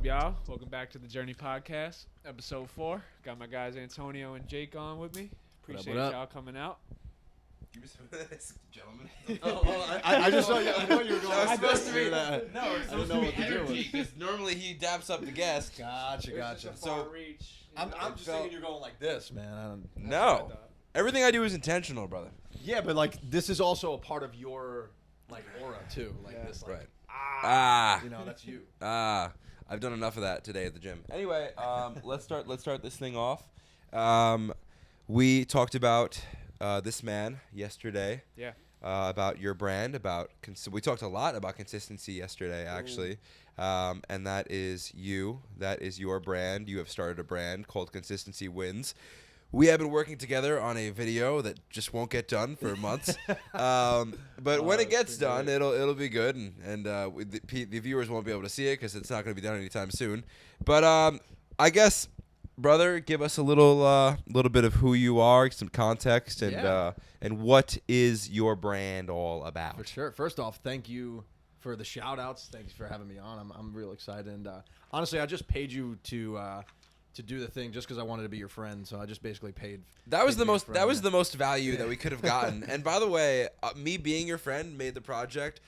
y'all? Welcome back to the Journey Podcast, episode 4. Got my guys Antonio and Jake on with me. Appreciate what up? y'all coming out. Give me some of this, gentlemen. I just saw you. I know you were going. No, it's I supposed to be that. No, it's supposed to be energy. Because normally he daps up the guest. Gotcha. So, reach. I'm just thinking you're going like this, man. No, everything I do is intentional, brother. Yeah, but like this is also a part of your like aura too. Like this, like, Right. You know, that's you. I've done enough of that today at the gym. Anyway, let's start this thing off. We talked about this man yesterday. Yeah. About your brand, we talked a lot about consistency yesterday, actually, and that is you. That is your brand. You have started a brand called Consistency Wins. We have been working together on a video that just won't get done for months, but when it gets done, it'll be good, and the viewers won't be able to see it because it's not going to be done anytime soon. But I guess, brother, give us a little bit of who you are, some context, and what is your brand all about? For sure. First off, thank you for the shout outs. Thanks for having me on. I'm real excited. And honestly, I just paid you to do the thing just because I wanted to be your friend. So I just basically paid. That was the most value that we could have gotten. And by the way, me being your friend made the project.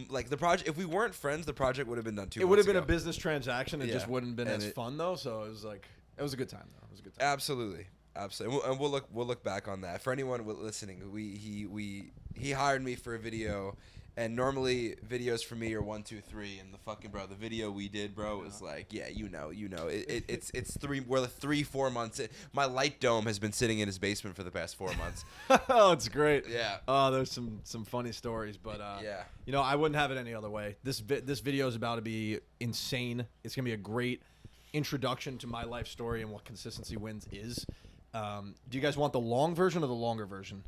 Like the project, if we weren't friends, the project would have been done 2 months ago. It would have been a business transaction. It just wouldn't have been And as fun though. So it was like it was a good time though. It was a good time. Absolutely. And we'll look back on that. For anyone listening, he hired me for a video, and normally videos for me are 1, 2, 3, and the video we did, bro, was like, it's 3-4 months. My light dome has been sitting in his basement for the past 4 months. Oh, it's great. Yeah. Oh, there's some funny stories, but yeah. You know, I wouldn't have it any other way. This video is about to be insane. It's gonna be a great introduction to my life story and what Consistency Wins is. Do you guys want the long version or the longer version?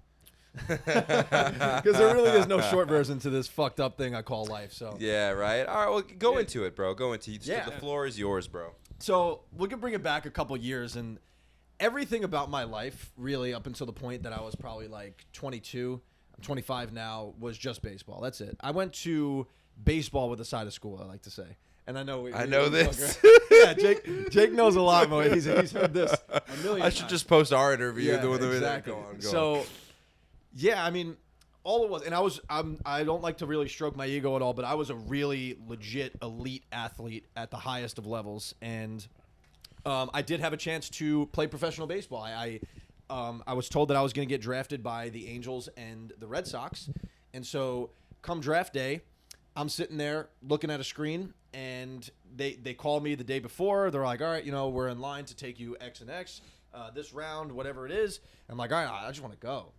Because there really is no short version to this fucked up thing I call life. So Yeah, right. All right, well, go into it, bro. Go into it. Yeah. The floor is yours, bro. So we can bring it back a couple years, and everything about my life, really, up until the point that I was probably like 22, I'm 25 now, was just baseball. That's it. I went to baseball with a side of school, I like to say. And I know I know this. Yeah, Jake knows a lot more. He's heard this a million I times. should just post our interview. Yeah, Exactly. exactly. Go on. So, yeah, I mean, all it was, and I don't like to really stroke my ego at all, but I was a really legit elite athlete at the highest of levels, and I did have a chance to play professional baseball. I was told that I was going to get drafted by the Angels and the Red Sox, and so come draft day, I'm sitting there looking at a screen, and they called me the day before. They're like, all right, we're in line to take you X and X. This round, whatever it is. I'm like, all right, I just want to go.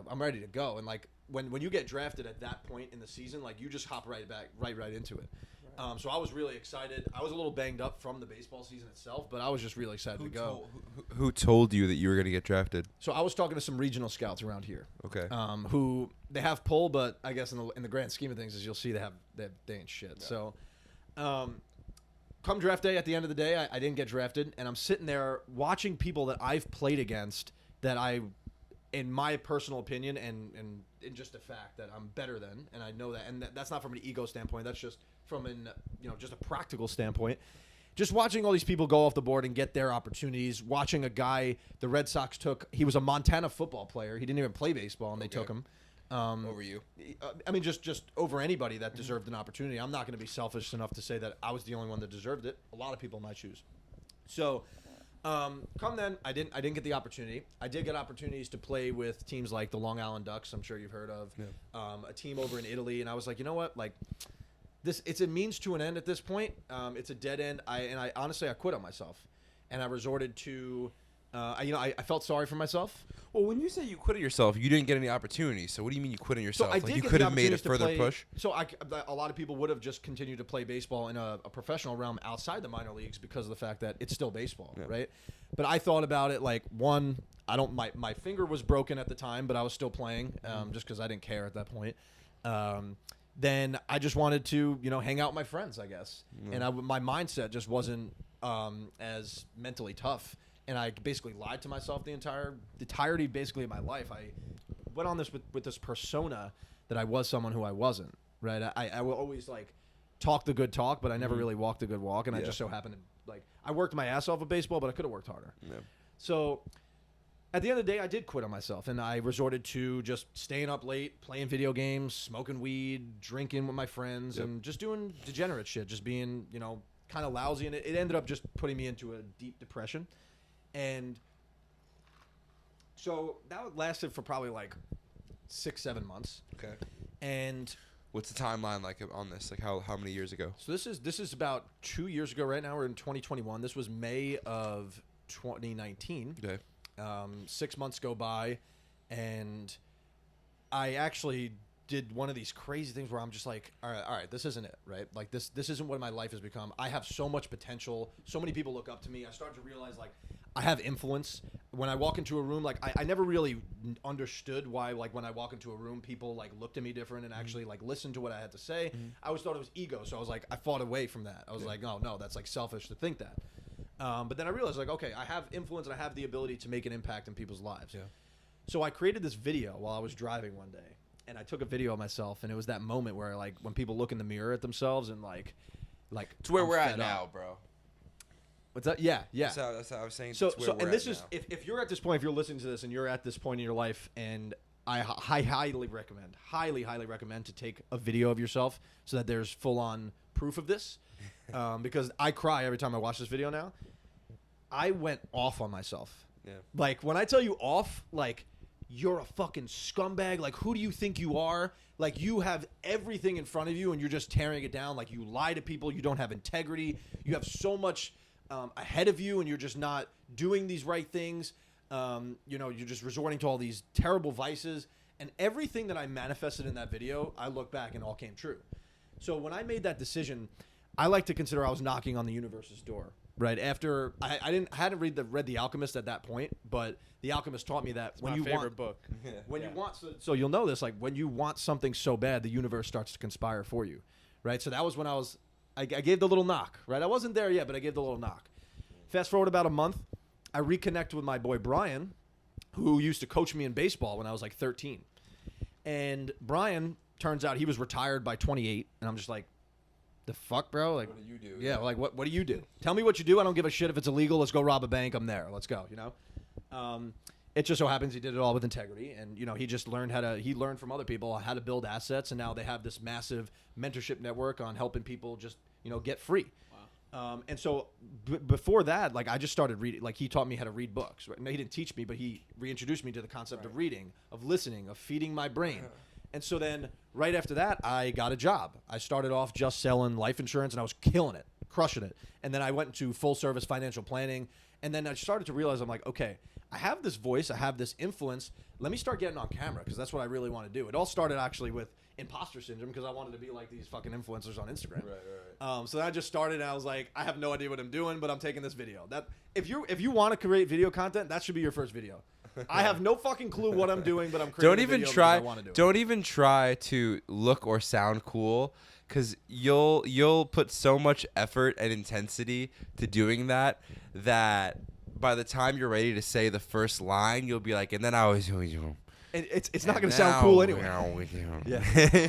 I'm ready to go. And like when you get drafted at that point in the season, like you just hop right into it. Right. So I was really excited. I was a little banged up from the baseball season itself, but I was just really excited to go. Who told you that you were going to get drafted? So I was talking to some regional scouts around here. Okay. Who they have pull, but I guess in the grand scheme of things, as you'll see, they ain't shit. Yeah. So, come draft day, at the end of the day, I didn't get drafted, and I'm sitting there watching people that I've played against that I, in my personal opinion, and in just a fact that I'm better than, and I know that, and that's not from an ego standpoint. That's just from just a practical standpoint. Just watching all these people go off the board and get their opportunities. Watching a guy the Red Sox took. He was a Montana football player. He didn't even play baseball, and they took him. Over you? I mean, just over anybody that deserved an opportunity. I'm not going to be selfish enough to say that I was the only one that deserved it. A lot of people might choose. So, come then, I didn't get the opportunity. I did get opportunities to play with teams like the Long Island Ducks. I'm sure you've heard of. Yeah. A team over in Italy, and I was like, you know what, like. It's a means to an end at this point. It's a dead end. I honestly quit on myself, and I resorted to, I felt sorry for myself. Well, when you say you quit on yourself, you didn't get any opportunities. So what do you mean you quit on yourself? So I did you get could the have made a opportunities to further play, push. So a lot of people would have just continued to play baseball in a professional realm outside the minor leagues because of the fact that it's still baseball, right? But I thought about it like my finger was broken at the time, but I was still playing just because I didn't care at that point. Then I just wanted to, hang out with my friends, I guess. And my mindset just wasn't as mentally tough. And I basically lied to myself the entirety basically of my life. I went on this with this persona that I was someone who I wasn't, right? I will always talk the good talk, but I never Mhm. really walked the good walk. And I Yeah. just so happened to, like, I worked my ass off with baseball, but I could have worked harder. Yeah. So at the end of the day, I did quit on myself, and I resorted to just staying up late, playing video games, smoking weed, drinking with my friends, Yep. and just doing degenerate shit, just being, kind of lousy. And it ended up just putting me into a deep depression. And so that lasted for probably like 6-7 months. Okay. And What's the timeline like on this? Like how many years ago? so this is about 2 years ago. Right now we're in 2021. This was May of 2019. Okay. 6 months go by, and I actually did one of these crazy things where I'm just like, all right, this isn't it, right? Like this isn't what my life has become. I have so much potential. So many people look up to me. I started to realize like I have influence. When I walk into a room, like I never really understood why, like when I walk into a room, people like looked at me different and actually like listened to what I had to say. I always thought it was ego, so I was like, I fought away from that. I was like, oh no, that's like selfish to think that. But then I realized like, okay, I have influence and I have the ability to make an impact in people's lives. Yeah. So I created this video while I was driving one day, and I took a video of myself, and it was that moment where like when people look in the mirror at themselves and like It's where I'm we're at fed now, up. bro. What's that? Yeah. That's how I was saying. So it's where we're and this at is now. if you're at this point, if you're listening to this and you're at this point in your life, and I highly recommend to take a video of yourself so that there's full on proof of this, because I cry every time I watch this video now. I went off on myself. Yeah. Like when I tell you off, like you're a fucking scumbag. Like who do you think you are? Like you have everything in front of you and you're just tearing it down. Like you lie to people. You don't have integrity. You have so much ahead of you and you're just not doing these right things. You're just resorting to all these terrible vices. And everything that I manifested in that video, I look back and all came true. So when I made that decision, I like to consider I was knocking on the universe's door. Right after I hadn't read The Alchemist at that point, but The Alchemist taught me that It's when my you favorite want book. when you want so you'll know this, like when you want something so bad, the universe starts to conspire for you, right? So that was when I gave the little knock, right? I wasn't there yet, but I gave the little knock. Fast forward about a month, I reconnect with my boy Brian, who used to coach me in baseball when I was like 13, and Brian turns out he was retired by 28, and I'm just like, the fuck, bro? Like, What do you do? yeah, like what do you do? Tell me what you do. I don't give a shit if it's illegal. Let's go rob a bank. I'm there. Let's go. It just so happens he did it all with integrity, and he just learned he learned from other people how to build assets, and now they have this massive mentorship network on helping people just get free. Wow. And so before that, like I just started reading. Like he taught me how to read books. Right? No, he didn't teach me, but he reintroduced me to the concept of reading, of listening, of feeding my brain. And so then right after that, I got a job. I started off just selling life insurance, and I was killing it, crushing it. And then I went into full service financial planning. And then I started to realize, I'm like, okay, I have this voice, I have this influence. Let me start getting on camera, because that's what I really want to do. It all started actually with imposter syndrome, because I wanted to be like these fucking influencers on Instagram. Right. So then I just started, and I was like, I have no idea what I'm doing, but I'm taking this video. That if you want to create video content, that should be your first video. I have no fucking clue what I'm doing, but I'm creating Don't a even video because try. I want to do it. Don't even try to look or sound cool, because you'll put so much effort and intensity to doing that by the time you're ready to say the first line, you'll be like, and then I was. And it's not going to sound cool anyway. Yeah.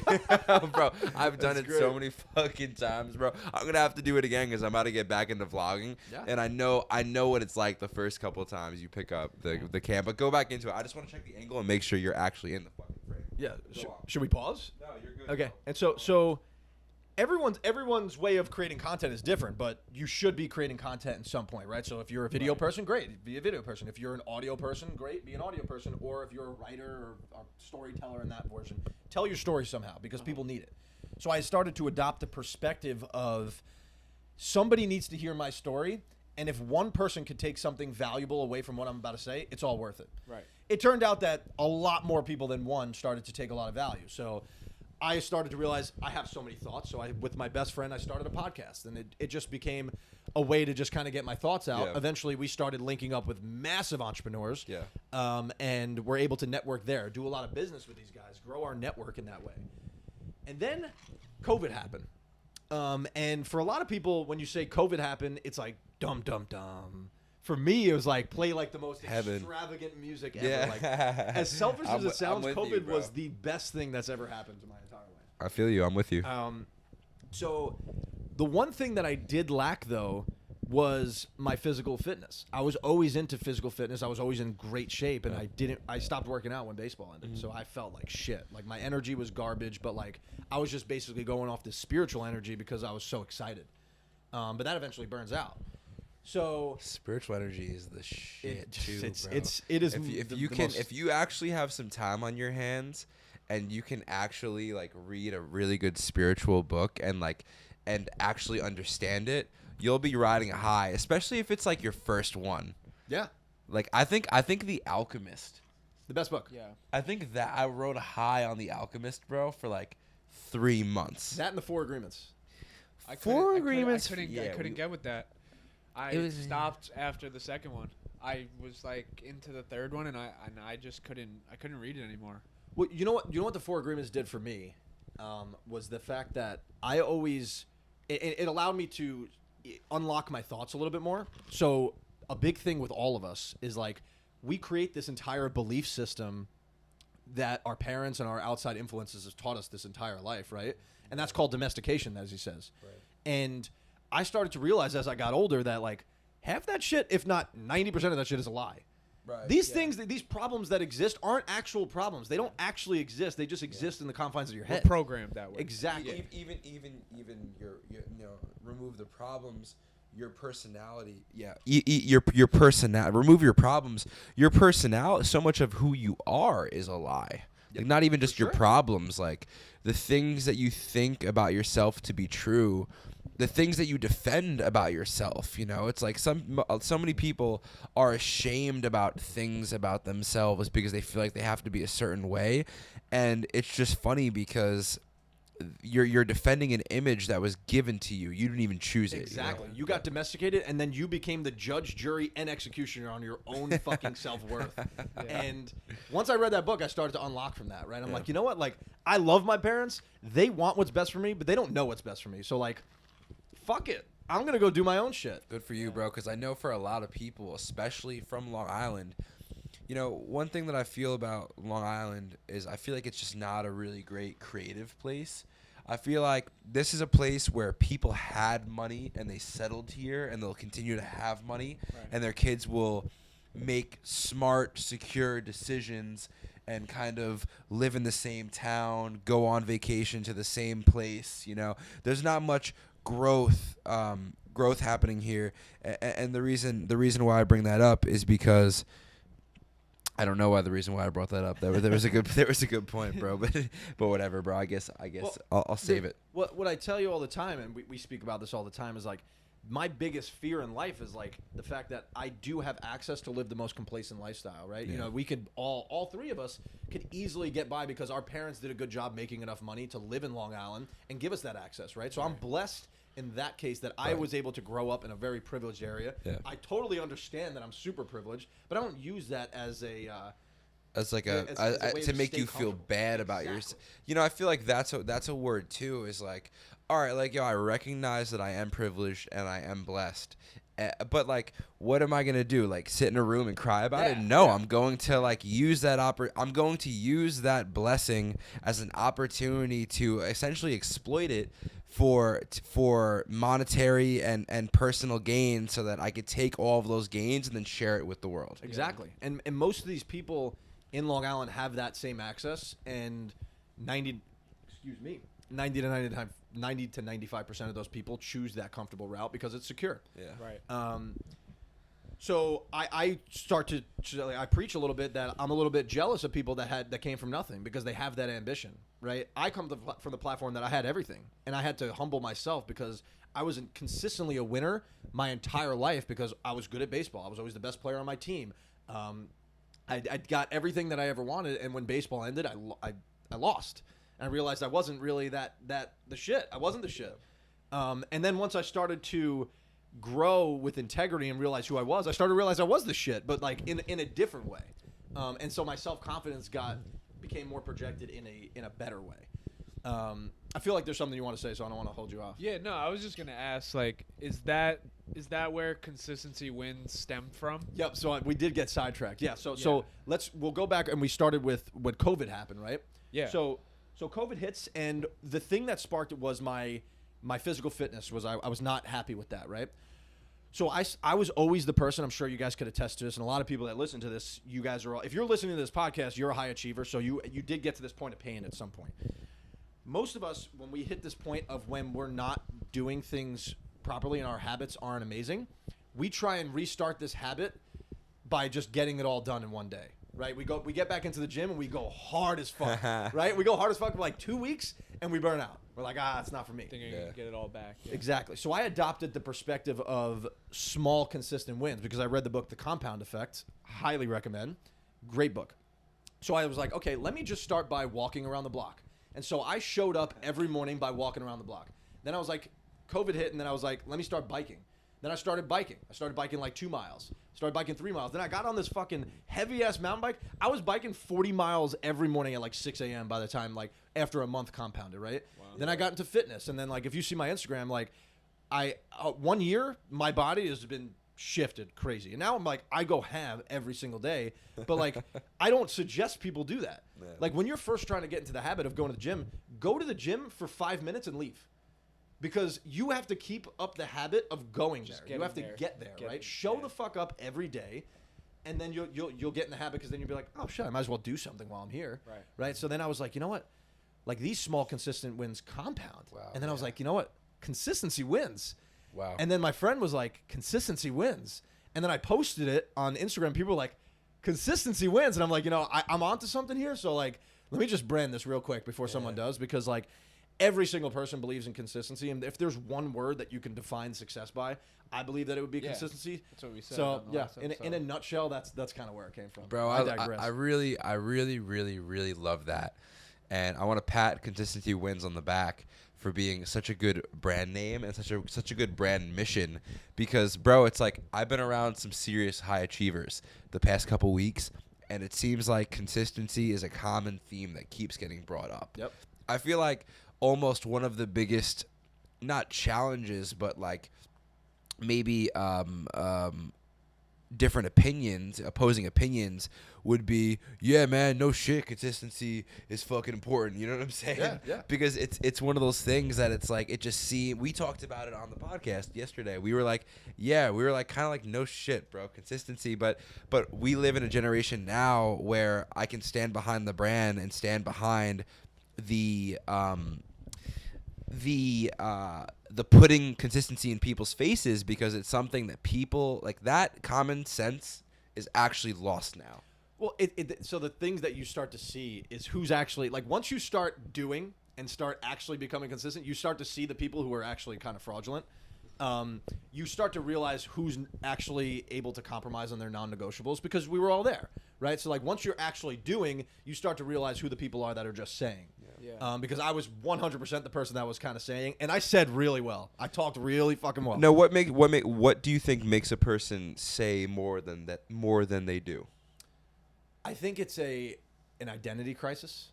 Bro, I've done That's it so great. many fucking times, bro. I'm going to have to do it again because I'm about to get back into vlogging. Yeah. And I know what it's like the first couple of times you pick up the cam. But go back into it. I just want to check the angle and make sure you're actually in the fucking frame. Yeah. Go on. Should we pause? No, you're good. Okay. And so everyone's way of creating content is different, but you should be creating content at some point, right? So if you're a video person, great, be a video person. If you're an audio person, great, be an audio person. Or if you're a writer or a storyteller in that version, tell your story somehow, because people need it. So I started to adopt the perspective of somebody needs to hear my story, and if one person could take something valuable away from what I'm about to say, it's all worth it. Right. It turned out that a lot more people than one started to take a lot of value. So I started to realize I have so many thoughts. So with my best friend, I started a podcast, and it just became a way to just kind of get my thoughts out. Yeah. Eventually, we started linking up with massive entrepreneurs, Yeah. and we're able to network there, do a lot of business with these guys, grow our network in that way. And then COVID happened. And for a lot of people, when you say COVID happened, it's like, dum, dum, dum. For me, it was like, play like the most Heaven. extravagant music ever. Yeah. Like, as selfish as it sounds, with COVID you, bro. was the best thing that's ever happened to my entire life. I feel you. I'm with you. So the one thing that I did lack, though, was my physical fitness. I was always into physical fitness. I was always in great shape, and I stopped working out when baseball ended. So I felt like shit. Like my energy was garbage, but like I was just basically going off this spiritual energy because I was so excited. But that eventually burns out. So spiritual energy is the shit too, bro. It is. If you actually have some time on your hands, and you can actually like read a really good spiritual book and actually understand it, you'll be riding a high, especially if it's like your first one. Yeah. Like I think The Alchemist, the best book. Yeah. I think that I rode a high on The Alchemist, bro, for like 3 months. That and the Four Agreements. I Agreements. couldn't get with that. I stopped after the second one. I was like into the third one, and I just couldn't read it anymore. Well, you know what the Four Agreements did for me was the fact that I always it allowed me to unlock my thoughts a little bit more. So a big thing with all of us is like we create this entire belief system that our parents and our outside influences have taught us this entire life, right? And that's called domestication, as he says. Right. And I started to realize as I got older that like half that shit, if not 90% of that shit, is a lie. Right. These things, these problems that exist aren't actual problems. They don't actually exist. They just exist in the confines of your head. We're programmed that way. Exactly. Even your remove the problems, your personality. Yeah. Your personality. Remove your problems. Your personality. So much of who you are is a lie. Like not even just your problems. Like the things that you think about yourself to be true. The things that you defend about yourself, it's like so many people are ashamed about things about themselves because they feel like they have to be a certain way, and it's just funny because you're defending an image that was given to you. You didn't even choose it. Exactly. You got domesticated, and then you became the judge, jury, and executioner on your own fucking self-worth. Yeah. And once I read that book, I started to unlock from that, right? I'm like, you know what? Like, I love my parents. They want what's best for me, but they don't know what's best for me. So, like, fuck it. I'm going to go do my own shit. Good for you, bro, because I know for a lot of people, especially from Long Island, one thing that I feel about Long Island is I feel like it's just not a really great creative place. I feel like this is a place where people had money and they settled here and they'll continue to have money, and their kids will make smart, secure decisions and kind of live in the same town, go on vacation to the same place. There's not much growth happening here, and the reason why I bring that up is because I don't know why the reason why I brought that up. There was a good point, bro. But whatever, bro. I guess I'll save it. What I tell you all the time, and we speak about this all the time, is like my biggest fear in life is like the fact that I do have access to live the most complacent lifestyle, right? Yeah. We could all three of us could easily get by because our parents did a good job making enough money to live in Long Island and give us that access, right? So I'm blessed in that case that I was able to grow up in a very privileged area. Yeah. I totally understand that I'm super privileged, but I don't use that as a to make you feel bad about yourself. I feel like that's a word too, is like, all right, like, I recognize that I am privileged and I am blessed. But like, what am I gonna do? Like, sit in a room and cry about it? No, I'm going to like use that I'm going to use that blessing as an opportunity to essentially exploit it for monetary and personal gain, so that I could take all of those gains and then share it with the world. Exactly. And most of these people in Long Island have that same access, and 90 to 95% of those people choose that comfortable route because it's secure. Yeah. Right. So I start to I preach a little bit that I'm a little bit jealous of people that came from nothing because they have that ambition, right? I come from the platform that I had everything, and I had to humble myself because I wasn't consistently a winner my entire life because I was good at baseball. I was always the best player on my team. I got everything that I ever wanted, and when baseball ended, I lost. And I realized I wasn't really the shit. I wasn't the shit. And then once I started to grow with integrity and realize who I was, I started to realize I was the shit, but like in a different way. And so my self-confidence became more projected in a better way. I feel like there's something you want to say, so I don't want to hold you off. Yeah, no, I was just gonna ask, like, is that where consistency wins stemmed from? Yep. So we did get sidetracked. Yeah. So we'll go back, and we started with when COVID happened, right? Yeah. So COVID hits, and the thing that sparked it was my my physical fitness was I was not happy with that, right? So I was always the person, I'm sure you guys could attest to this, and a lot of people that listen to this, you guys are all, if you're listening to this podcast, you're a high achiever, so you did get to this point of pain at some point. Most of us, when we hit this point of when we're not doing things properly and our habits aren't amazing, we try and restart this habit by just getting it all done in one day, right? We get back into the gym and we go hard as fuck, right? We go hard as fuck for like 2 weeks and we burn out. We're like, it's not for me. Thinking you get it all back. Yeah. Exactly. So I adopted the perspective of small, consistent wins because I read the book, The Compound Effect. Highly recommend. Great book. So I was like, okay, let me just start by walking around the block. And so I showed up every morning by walking around the block. Then I was like, COVID hit, and then I was like, let me start biking. Then I started biking. I started biking like 2 miles. Started biking 3 miles. Then I got on this fucking heavy-ass mountain bike. I was biking 40 miles every morning at like 6 a.m. by the time, like, after a month compounded, right? Wow. Then I got into fitness. And then, like, if you see my Instagram, like, 1 year, my body has been shifted crazy. And now I'm like, I go ham every single day. But, like, I don't suggest people do that. Yeah. Like, when you're first trying to get into the habit of going to the gym, go to the gym for 5 minutes and leave. Because you have to keep up the habit of going there. You have to get there, right? Show the fuck up every day, and then you'll get in the habit because then you'll be like, oh, shit, I might as well do something while I'm here. Right? So then I was like, you know what? Like, these small, consistent wins compound. Wow, and then I was like, you know what? Consistency wins. Wow. And then my friend was like, consistency wins. And then I posted it on Instagram. People were like, consistency wins. And I'm like, you know, I'm onto something here. So, like, let me just brand this real quick before someone does, because, like, every single person believes in consistency, and if there's one word that you can define success by, I believe that it would be consistency. That's what we said. So in a nutshell, that's kind of where it came from. Bro, I really love that, and I want to pat Consistency Wins on the back for being such a good brand name and such a good brand mission. Because, bro, it's like I've been around some serious high achievers the past couple weeks, and it seems like consistency is a common theme that keeps getting brought up. Yep. I feel like almost one of the biggest, not challenges, but like maybe different opinions, opposing opinions would be, yeah, man, no shit, consistency is fucking important. You know what I'm saying? Yeah. Because it's one of those things that it's like, it just seems, we talked about it on the podcast yesterday. We were like, kind of like, no shit, bro, consistency. But we live in a generation now where I can stand behind the brand and stand behind the putting consistency in people's faces, because it's something that people like, that common sense is actually lost now. Well, so the things that you start to see is who's actually, like, once you start doing and start actually becoming consistent, you start to see the people who are actually kind of fraudulent. You start to realize who's actually able to compromise on their non-negotiables, because we were all there, right? So, like, once you're actually doing, you start to realize who the people are that are just saying. Yeah. Because I was 100% the person that was kind of saying, and I said really well. I talked really fucking well. No, what do you think makes a person say more than they do? I think it's an identity crisis.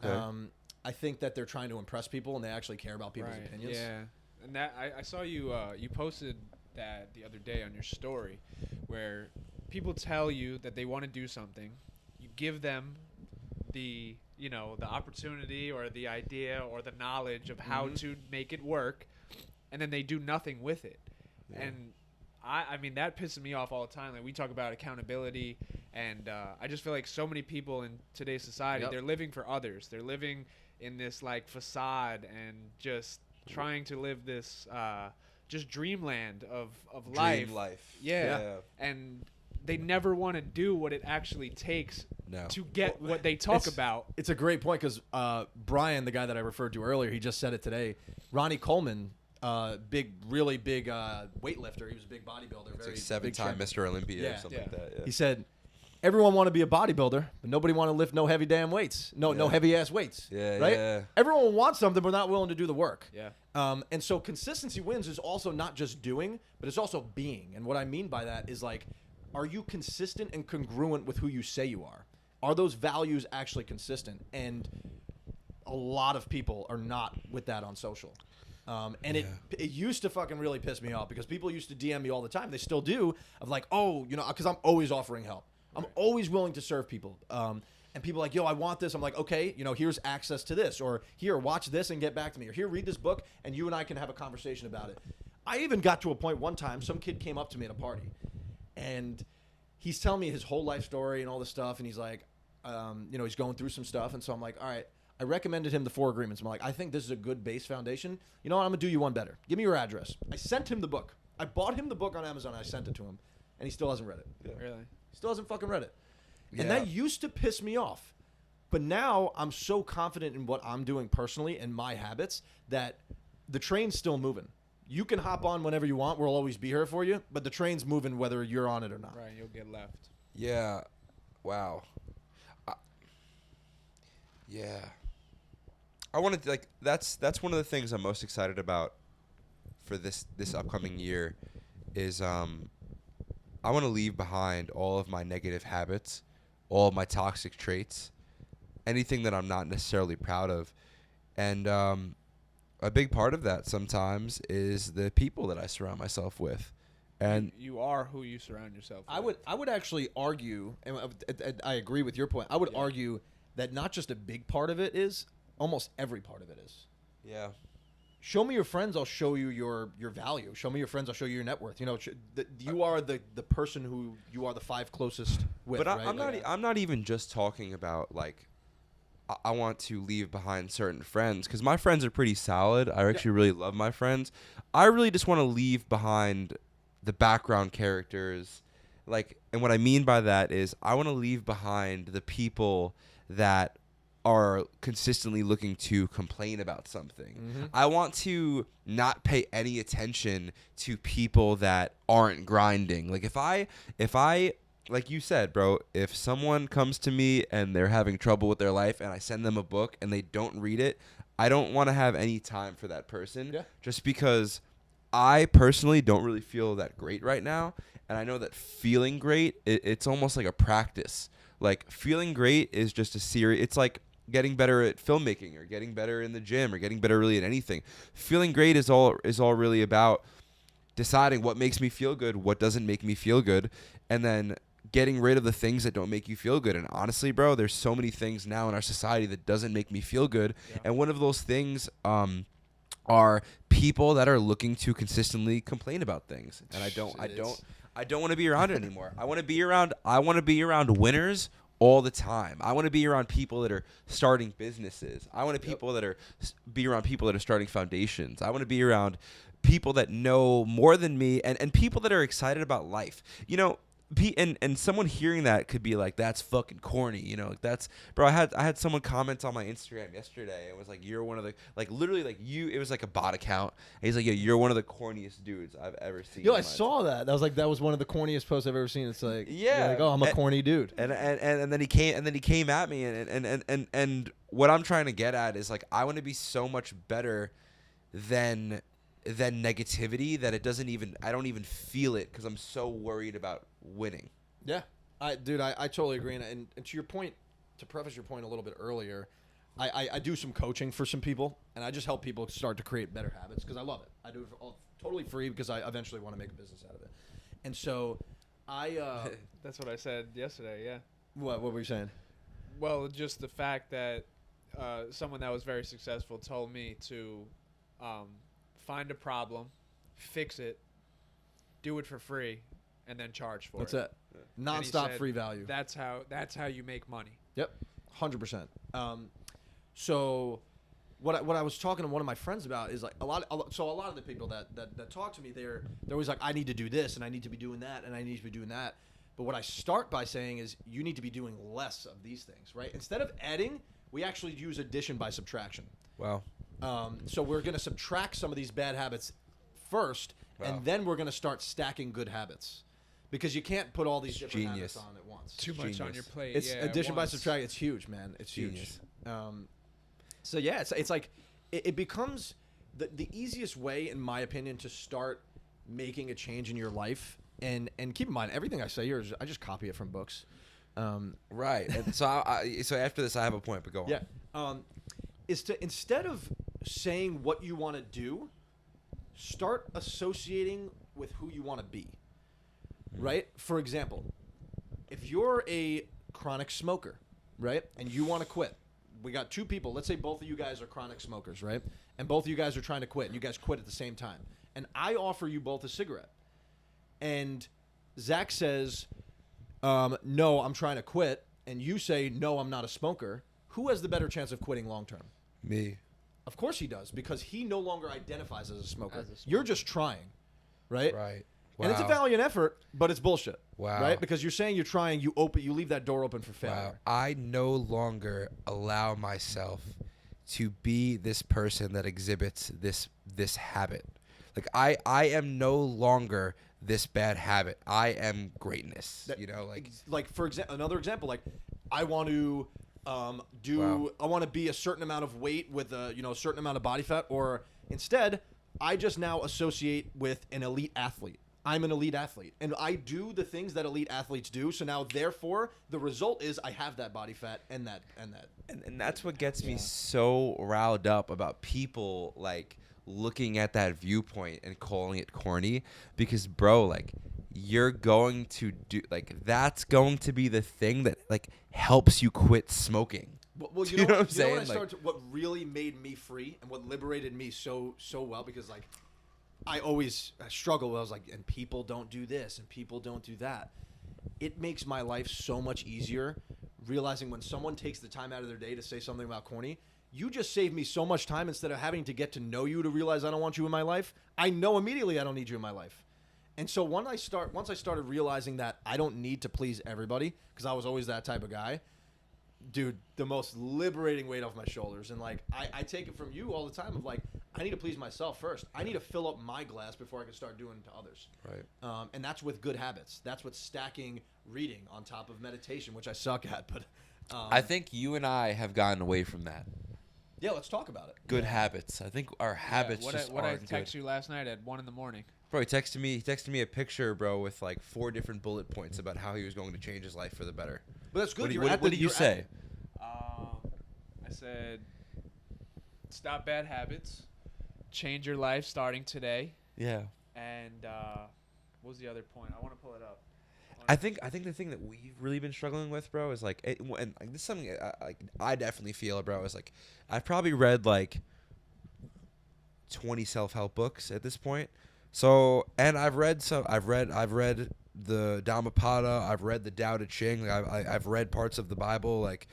Okay. I think that they're trying to impress people and they actually care about people's opinions. Yeah. And that I saw you posted that the other day on your story, where people tell you that they want to do something, you give them the opportunity or the idea or the knowledge of how to make it work, and then they do nothing with it. Yeah. And I mean, that pisses me off all the time. Like, we talk about accountability, and I just feel like so many people in today's society, they're living for others. They're living in this, like, facade and just trying to live this just dreamland of life. Dream life. Yeah. And they never want to do what it actually takes to get what they talk about. It's a great point, because Brian, the guy that I referred to earlier, he just said it today. Ronnie Coleman, really big weightlifter. He was a big bodybuilder. It's like 7-time Mr. Olympia or something like that. Yeah. He said, everyone want to be a bodybuilder, but nobody want to lift no heavy damn weights. No heavy ass weights. Yeah, right? Yeah. Everyone wants something, but not willing to do the work. Yeah. And so consistency wins is also not just doing, but it's also being. And what I mean by that is, like, are you consistent and congruent with who you say you are? Are those values actually consistent? And a lot of people are not with that on social. It used to fucking really piss me off, because people used to DM me all the time. They still do, of like, oh, because I'm always offering help. I'm always willing to serve people. And people are like, yo, I want this. I'm like, okay, here's access to this, or here, watch this and get back to me, or here, read this book and you and I can have a conversation about it. I even got to a point one time, some kid came up to me at a party and he's telling me his whole life story and all this stuff. And he's like, he's going through some stuff. And so I'm like, all right, I recommended him the 4 agreements. I'm like, I think this is a good base foundation. You know what? I'm going to do you one better. Give me your address. I sent him the book. I bought him the book on Amazon. And I sent it to him and he still hasn't read it. Yeah. Really? Still hasn't fucking read it. Yeah. And that used to piss me off. But now I'm so confident in what I'm doing personally and my habits that the train's still moving. You can hop on whenever you want. We'll always be here for you. But the train's moving whether you're on it or not. Right, you'll get left. Yeah. Wow. Yeah. I wanted to, that's one of the things I'm most excited about for this upcoming year is I want to leave behind all of my negative habits, all of my toxic traits, anything that I'm not necessarily proud of. And a big part of that sometimes is the people that I surround myself with. And you are who you surround yourself with. I would actually argue, and I agree with your point, I would argue that not just a big part of it is, almost every part of it is. yeah. Show me your friends, I'll show you your value. Show me your friends, I'll show you your net worth. You are the person who you are the 5 closest with. But right? I'm not even just talking about I want to leave behind certain friends because my friends are pretty solid. I actually really love my friends. I really just want to leave behind the background characters. And what I mean by that is I want to leave behind the people that are consistently looking to complain about something. Mm-hmm. I want to not pay any attention to people that aren't grinding. If I like you said, bro, if someone comes to me and they're having trouble with their life and I send them a book and they don't read it, I don't want to have any time for that person just because I personally don't really feel that great right now. And I know that feeling great, it's almost like a practice. Feeling great is just a series. It's like getting better at filmmaking or getting better in the gym or getting better really at anything. Feeling great is all really about deciding what makes me feel good, what doesn't make me feel good, and then getting rid of the things that don't make you feel good. And honestly, bro, there's so many things now in our society that doesn't make me feel good. Yeah. And one of those things are people that are looking to consistently complain about things. And I don't want to be around it anymore. I want to be around winners all the time. I want to be around people that are starting businesses. I want to be around people that are starting foundations. I want to be around people that know more than me and people that are excited about life. And someone hearing that could be like, that's fucking corny, bro. I had someone comment on my Instagram yesterday and was like, you're one of the, literally it was like a bot account. And he's like, yeah, you're one of the corniest dudes I've ever seen. Yo, I saw that. That was one of the corniest posts I've ever seen. It's like, oh, I'm a corny dude. And then he came at me and what I'm trying to get at is I want to be so much better than negativity that I don't even feel it because I'm so worried about winning. Yeah. I totally agree. And to your point, to preface your point a little bit earlier, I do some coaching for some people and I just help people start to create better habits because I love it. I do it for totally free because I eventually want to make a business out of it. And so that's what I said yesterday. Yeah. What were you saying? Well, just the fact that someone that was very successful told me to find a problem, fix it, do it for free, and then charge for That's it. That's it. Non-stop free value. That's how you make money. Yep, 100%. So what I was talking to one of my friends about is a lot of the people that talk to me, they're always like, I need to do this and I need to be doing that and I need to be doing that. But what I start by saying is you need to be doing less of these things, right? Instead of adding, we actually use addition by subtraction. Wow. So we're going to subtract some of these bad habits first, and then we're going to start stacking good habits. Because you can't put all these different habits on at once. Too much on your plate. It's addition by subtraction. It's huge, man. It's huge. So yeah, it's like it becomes the easiest way, in my opinion, to start making a change in your life. And keep in mind, everything I say here I just copy it from books. Right. And so so after this, I have a point, but go on. Yeah. Is to, instead of saying what you want to do, start associating with who you want to be. Right? For example, if you're a chronic smoker, right? And you want to quit. We got 2 people. Let's say both of you guys are chronic smokers, right? And both of you guys are trying to quit. And you guys quit at the same time. And I offer you both a cigarette. And Zach says, no, I'm trying to quit. And you say, no, I'm not a smoker. Who has the better chance of quitting long term? Me. Of course he does, because he no longer identifies as a smoker. You're just trying, right? Right. And it's a valiant effort, but it's bullshit. Wow. Right? Because you're saying you're trying, you leave that door open for failure. Wow. I no longer allow myself to be this person that exhibits this habit. Like I am no longer this bad habit. I am greatness. For example, another example, like I want to I want to be a certain amount of weight with a certain amount of body fat, or instead I just now associate with an elite athlete. I'm an elite athlete, and I do the things that elite athletes do. So now, therefore, the result is I have that body fat and that. And that's what gets me so riled up about people like looking at that viewpoint and calling it corny, because bro, like you're going to do that's going to be the thing that like helps you quit smoking. Well, you know what I'm saying? What really made me free and what liberated me so well, because like I always struggle. I was like, and people don't do this and people don't do that. It makes my life so much easier realizing when someone takes the time out of their day to say something about corny. You just saved me so much time. Instead of having to get to know you to realize I don't want you in my life, I know immediately I don't need you in my life. And so once I started realizing that I don't need to please everybody, because I was always that type of guy, dude, the most liberating weight off my shoulders. And like I take it from you all the time of like, I need to please myself first. I need to fill up my glass before I can start doing to others. Right. And that's with good habits. That's with stacking reading on top of meditation, which I suck at. But I think you and I have gotten away from that. Yeah, let's talk about it. Good habits. I think our habits what just I aren't text good. you last night at 1 a.m. Bro, he texted me a picture, bro, with like 4 different bullet points about how he was going to change his life for the better. But that's good. What did you say? I said, stop bad habits, change your life starting today, Yeah. and what was the other point? I want to pull it up. I think the thing that we've really been struggling with, bro, is like, and like, this is something I definitely feel, bro, is like I've probably read like 20 self-help books at this point. So, and I've read the Dhammapada, I've read the Tao Te Ching, I've read parts of the Bible. Like,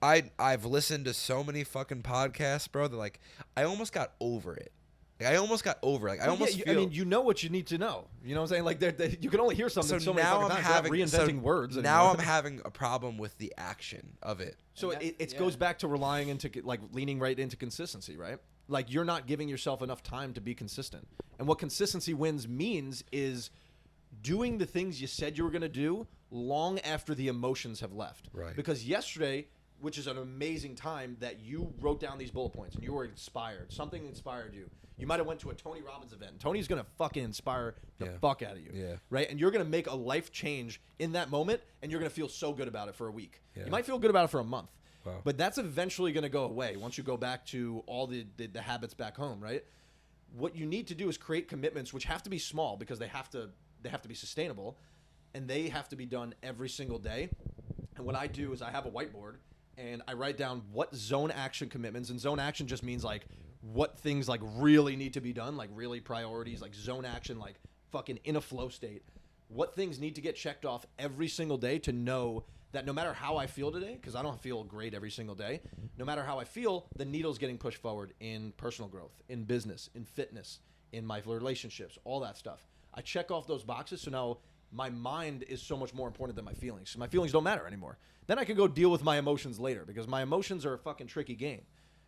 I've listened to so many fucking podcasts, bro, that like I almost got over it. Like, I almost got over it. Like, I almost feel. I mean, you know what you need to know. You know what I'm saying? Like, you can only hear something so many now fucking I'm times. having You're not reinventing words. Now anymore. I'm having a problem with the action of it. So it goes back to relying into like leaning right into consistency, right? Like you're not giving yourself enough time to be consistent. And what consistency wins means is doing the things you said you were going to do long after the emotions have left. Right. Because yesterday, which is an amazing time that you wrote down these bullet points and you were inspired. Something inspired you. You might have went to a Tony Robbins event. Tony's going to fucking inspire the fuck out of you. Yeah. Right? And you're going to make a life change in that moment, and you're going to feel so good about it for a week. Yeah. You might feel good about it for a month. Wow. But that's eventually going to go away once you go back to all the habits back home, right? What you need to do is create commitments, which have to be small because they have to be sustainable, and they have to be done every single day. And what I do is I have a whiteboard, and I write down what zone action commitments, and zone action just means like what things like really need to be done, like really priorities, like zone action, like fucking in a flow state. What things need to get checked off every single day to know that no matter how I feel today, because I don't feel great every single day, no matter how I feel, the needle's getting pushed forward in personal growth, in business, in fitness, in my relationships, all that stuff. I check off those boxes, so now my mind is so much more important than my feelings. So my feelings don't matter anymore. Then I can go deal with my emotions later, because my emotions are a fucking tricky game.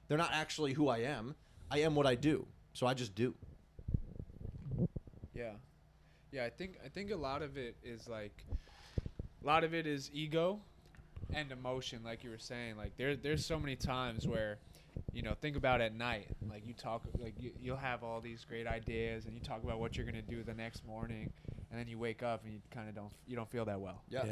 They're not actually who I am. I am what I do. So I just do. Yeah. Yeah, I think a lot of it is like ego and emotion, like you were saying. Like there's so many times where, think about at night, like you talk, like you'll have all these great ideas and you talk about what you're going to do the next morning, and then you wake up and you kind of don't feel that well. Yeah.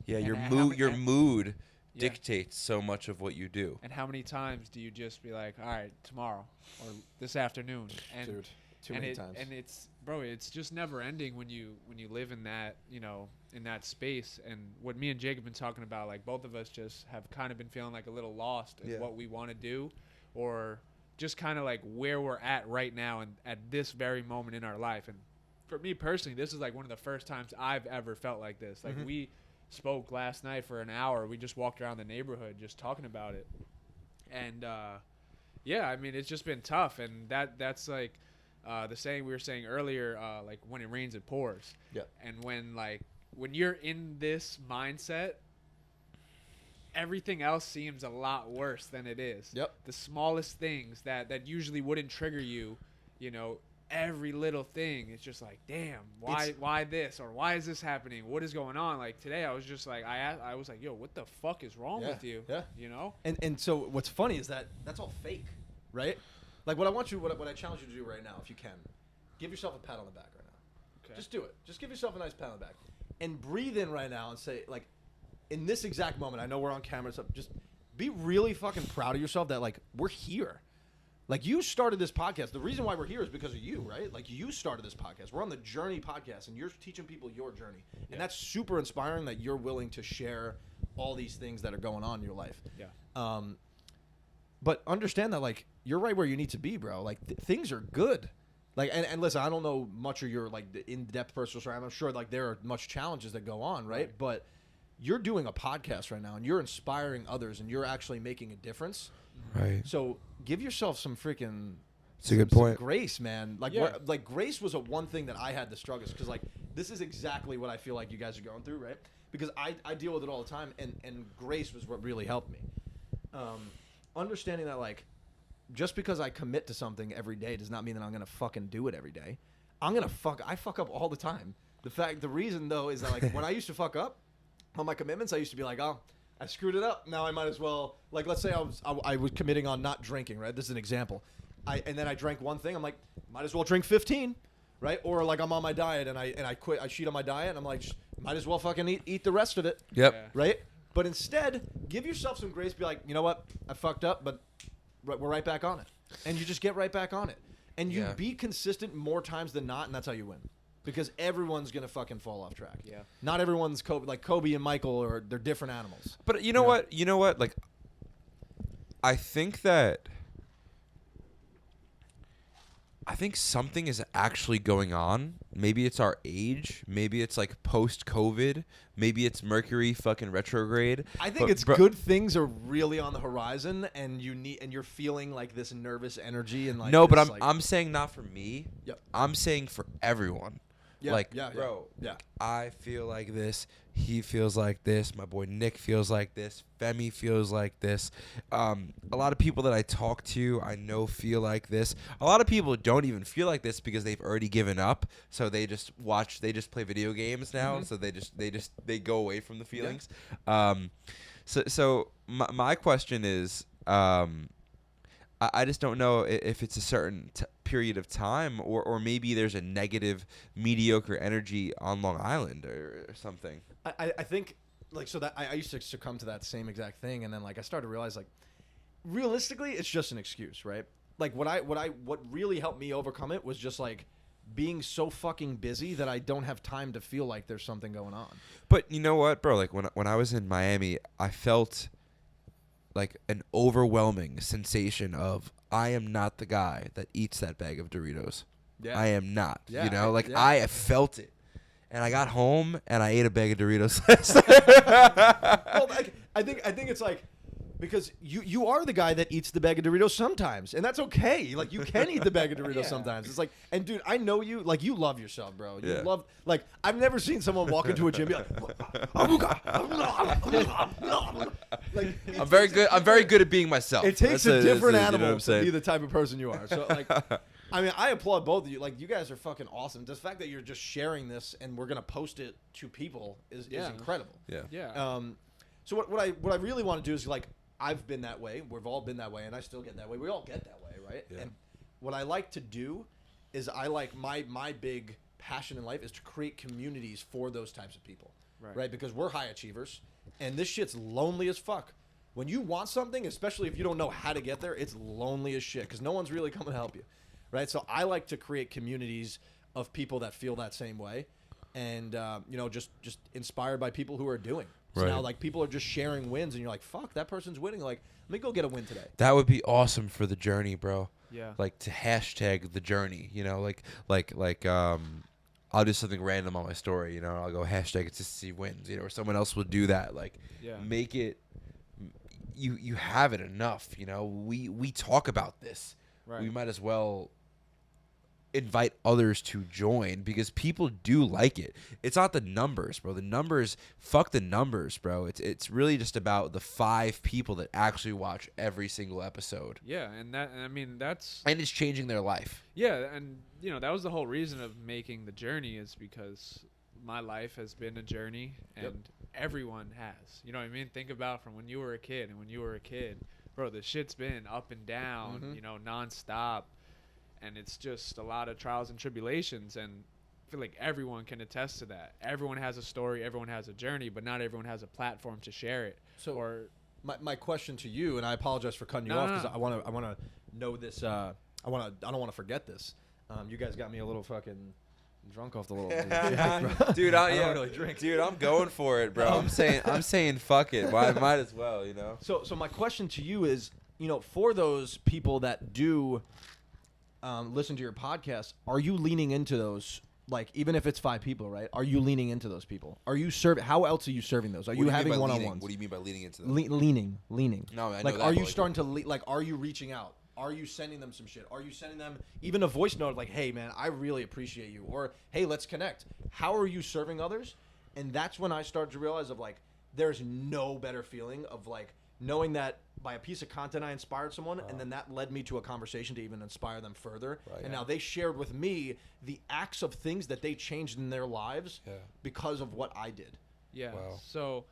Yeah, And your mood dictates so much of what you do. And how many times do you just be like, all right, tomorrow or this afternoon? And Dude. Too many times. And it's, bro, it's just never ending when you live in that, in that space. And what me and Jake have been talking about, like both of us just have kind of been feeling like a little lost in what we want to do, or just kind of like where we're at right now and at this very moment in our life. And for me personally, this is like one of the first times I've ever felt like this. Like we spoke last night for an hour. We just walked around the neighborhood just talking about it. And yeah, I mean, it's just been tough. And that's like the saying we were saying earlier, like when it rains, it pours. Yeah. And when you're in this mindset, everything else seems a lot worse than it is. Yep. The smallest things that usually wouldn't trigger you, every little thing, it's just like, damn, why this, or why is this happening? What is going on? Like today, I was just like, I was like, yo, what the fuck is wrong with you? Yeah. And so what's funny is that that's all fake, right? Like what I challenge you to do right now, if you can, give yourself a pat on the back right now. Okay. Just do it. Just give yourself a nice pat on the back, and breathe in right now and say, like, in this exact moment, I know we're on camera, so just be really fucking proud of yourself that like we're here. Like, you started this podcast. The reason why we're here is because of you, right? Like, you started this podcast. We're on the Journey podcast, and you're teaching people your journey. And that's super inspiring that you're willing to share all these things that are going on in your life. Yeah. But understand that, like, you're right where you need to be, bro. Like, things are good. Like, and listen, I don't know much of your, like, the in-depth personal story. I'm sure, like, there are much challenges that go on, right? But you're doing a podcast right now, and you're inspiring others, and you're actually making a difference. Right. So give yourself some freaking. It's a good point. Some grace, man. Like, like grace was one thing that I had the struggles, because like this is exactly what I feel like you guys are going through, right? Because I deal with it all the time, and grace was what really helped me. Understanding that, like, just because I commit to something every day does not mean that I'm gonna fucking do it every day. I fuck up all the time. The reason though is that, like, when I used to fuck up on my commitments, I used to be like, oh, I screwed it up. Now I might as well, like, let's say I was committing on not drinking, right? This is an example. And then I drank one thing. I'm like, might as well drink 15, right? Or like I'm on my diet and I quit. I cheat on my diet and I'm like, might as well fucking eat the rest of it. Yep. Yeah. Right? But instead, give yourself some grace. Be like, you know what? I fucked up, but we're right back on it. And you just get right back on it. And you be consistent more times than not, and that's how you win. Because everyone's going to fucking fall off track. Yeah. Not everyone's Kobe and Michael, or they're different animals. But you know what? You know what? Like, I think something is actually going on. Maybe it's our age. Maybe it's like post-COVID. Maybe it's Mercury fucking retrograde. I think it's good things are really on the horizon, and you're feeling like this nervous energy and like. No, this, but I'm saying not for me. Yep. I'm saying for everyone. Yeah, like, yeah, bro, yeah. like, I feel like this. He feels like this. My boy Nick feels like this. Femi feels like this. A lot of people that I talk to, I know, feel like this. A lot of people don't even feel like this because they've already given up. So they just play video games now. Mm-hmm. So they go away from the feelings. Yeah. So my question is, I just don't know if it's a certain period of time, or maybe there's a negative, mediocre energy on Long Island or something. I think, like, so that I used to succumb to that same exact thing, and then, like, I started to realize, like, realistically, it's just an excuse, right? Like, what really helped me overcome it was just, like, being so fucking busy that I don't have time to feel like there's something going on. But you know what, bro? Like, when I was in Miami, I felt like an overwhelming sensation of, I am not the guy that eats that bag of Doritos. Yeah. I am not. Yeah, you know, I felt it. And I got home and I ate a bag of Doritos last night. Well, I think it's like, because you are the guy that eats the bag of Doritos sometimes, and that's okay. Like, you can eat the bag of Doritos sometimes. It's like, and dude, I know you, like, you love yourself, bro. You love, like, I've never seen someone walk into a gym and be like, I'm very good. I'm very good at being myself. It takes a different animal to be the type of person you are. So, like, I mean, I applaud both of you. Like, you guys are fucking awesome. The fact that you're just sharing this and we're gonna post it to people is incredible. Yeah. Yeah. So what I really want to do is, like, I've been that way. We've all been that way, and I still get that way. We all get that way, right? Yeah. And what I like to do is my big passion in life is to create communities for those types of people, right? Because we're high achievers, and this shit's lonely as fuck. When you want something, especially if you don't know how to get there, it's lonely as shit because no one's really coming to help you. right? So I like to create communities of people that feel that same way, and just inspired by people who are doing. So now, Right. like, people are just sharing wins, and you're like, fuck, that person's winning. Like, let me go get a win today. That would be awesome for the journey, bro. Yeah. Like to hashtag the journey, I'll do something random on my story, I'll go hashtag consistency wins, or someone else will do that. Like, Yeah. make it, you have it enough, we talk about this. Right. We might as well invite others to join because people do like it. It's not the numbers, bro. The numbers, fuck the numbers, bro. It's really just about the 5 people that actually watch every single episode. Yeah, and that's And it's changing their life. yeah, and that was the whole reason of making the journey is because my life has been a journey and Yep. everyone has. You know what I mean? Think about from when you were a kid and when you were a kid, bro, the shit's been up and down, nonstop. And it's just a lot of trials and tribulations, and I feel like everyone can attest to that. Everyone has a story, everyone has a journey, but not everyone has a platform to share it. So my question to you, and I apologize for cutting you No, off no, because no. I want to know this. I don't want to forget this. You guys got me a little fucking drunk off the little. Dude, I don't really drink. Dude, I'm going for it, bro. I'm saying fuck it. Why might as well, So my question to you is, for those people that do listen to your podcast, are you leaning into those? Like, even if it's 5 people, right? Are you leaning into those people? Are you serving? How else are you serving those? Are you having one-on-ones? What do you mean by leaning into them? Leaning. No, I know like, that, are you but, starting to like? Are you reaching out? Are you sending them some shit? Are you sending them even a voice note like, "Hey, man, I really appreciate you," or "Hey, let's connect." How are you serving others? And that's when I started to realize of like, there's no better feeling of like knowing that by a piece of content I inspired someone, and then that led me to a conversation to even inspire them further. Right. And now they shared with me the acts of things that they changed in their lives because of what I did. Yeah. Wow. So,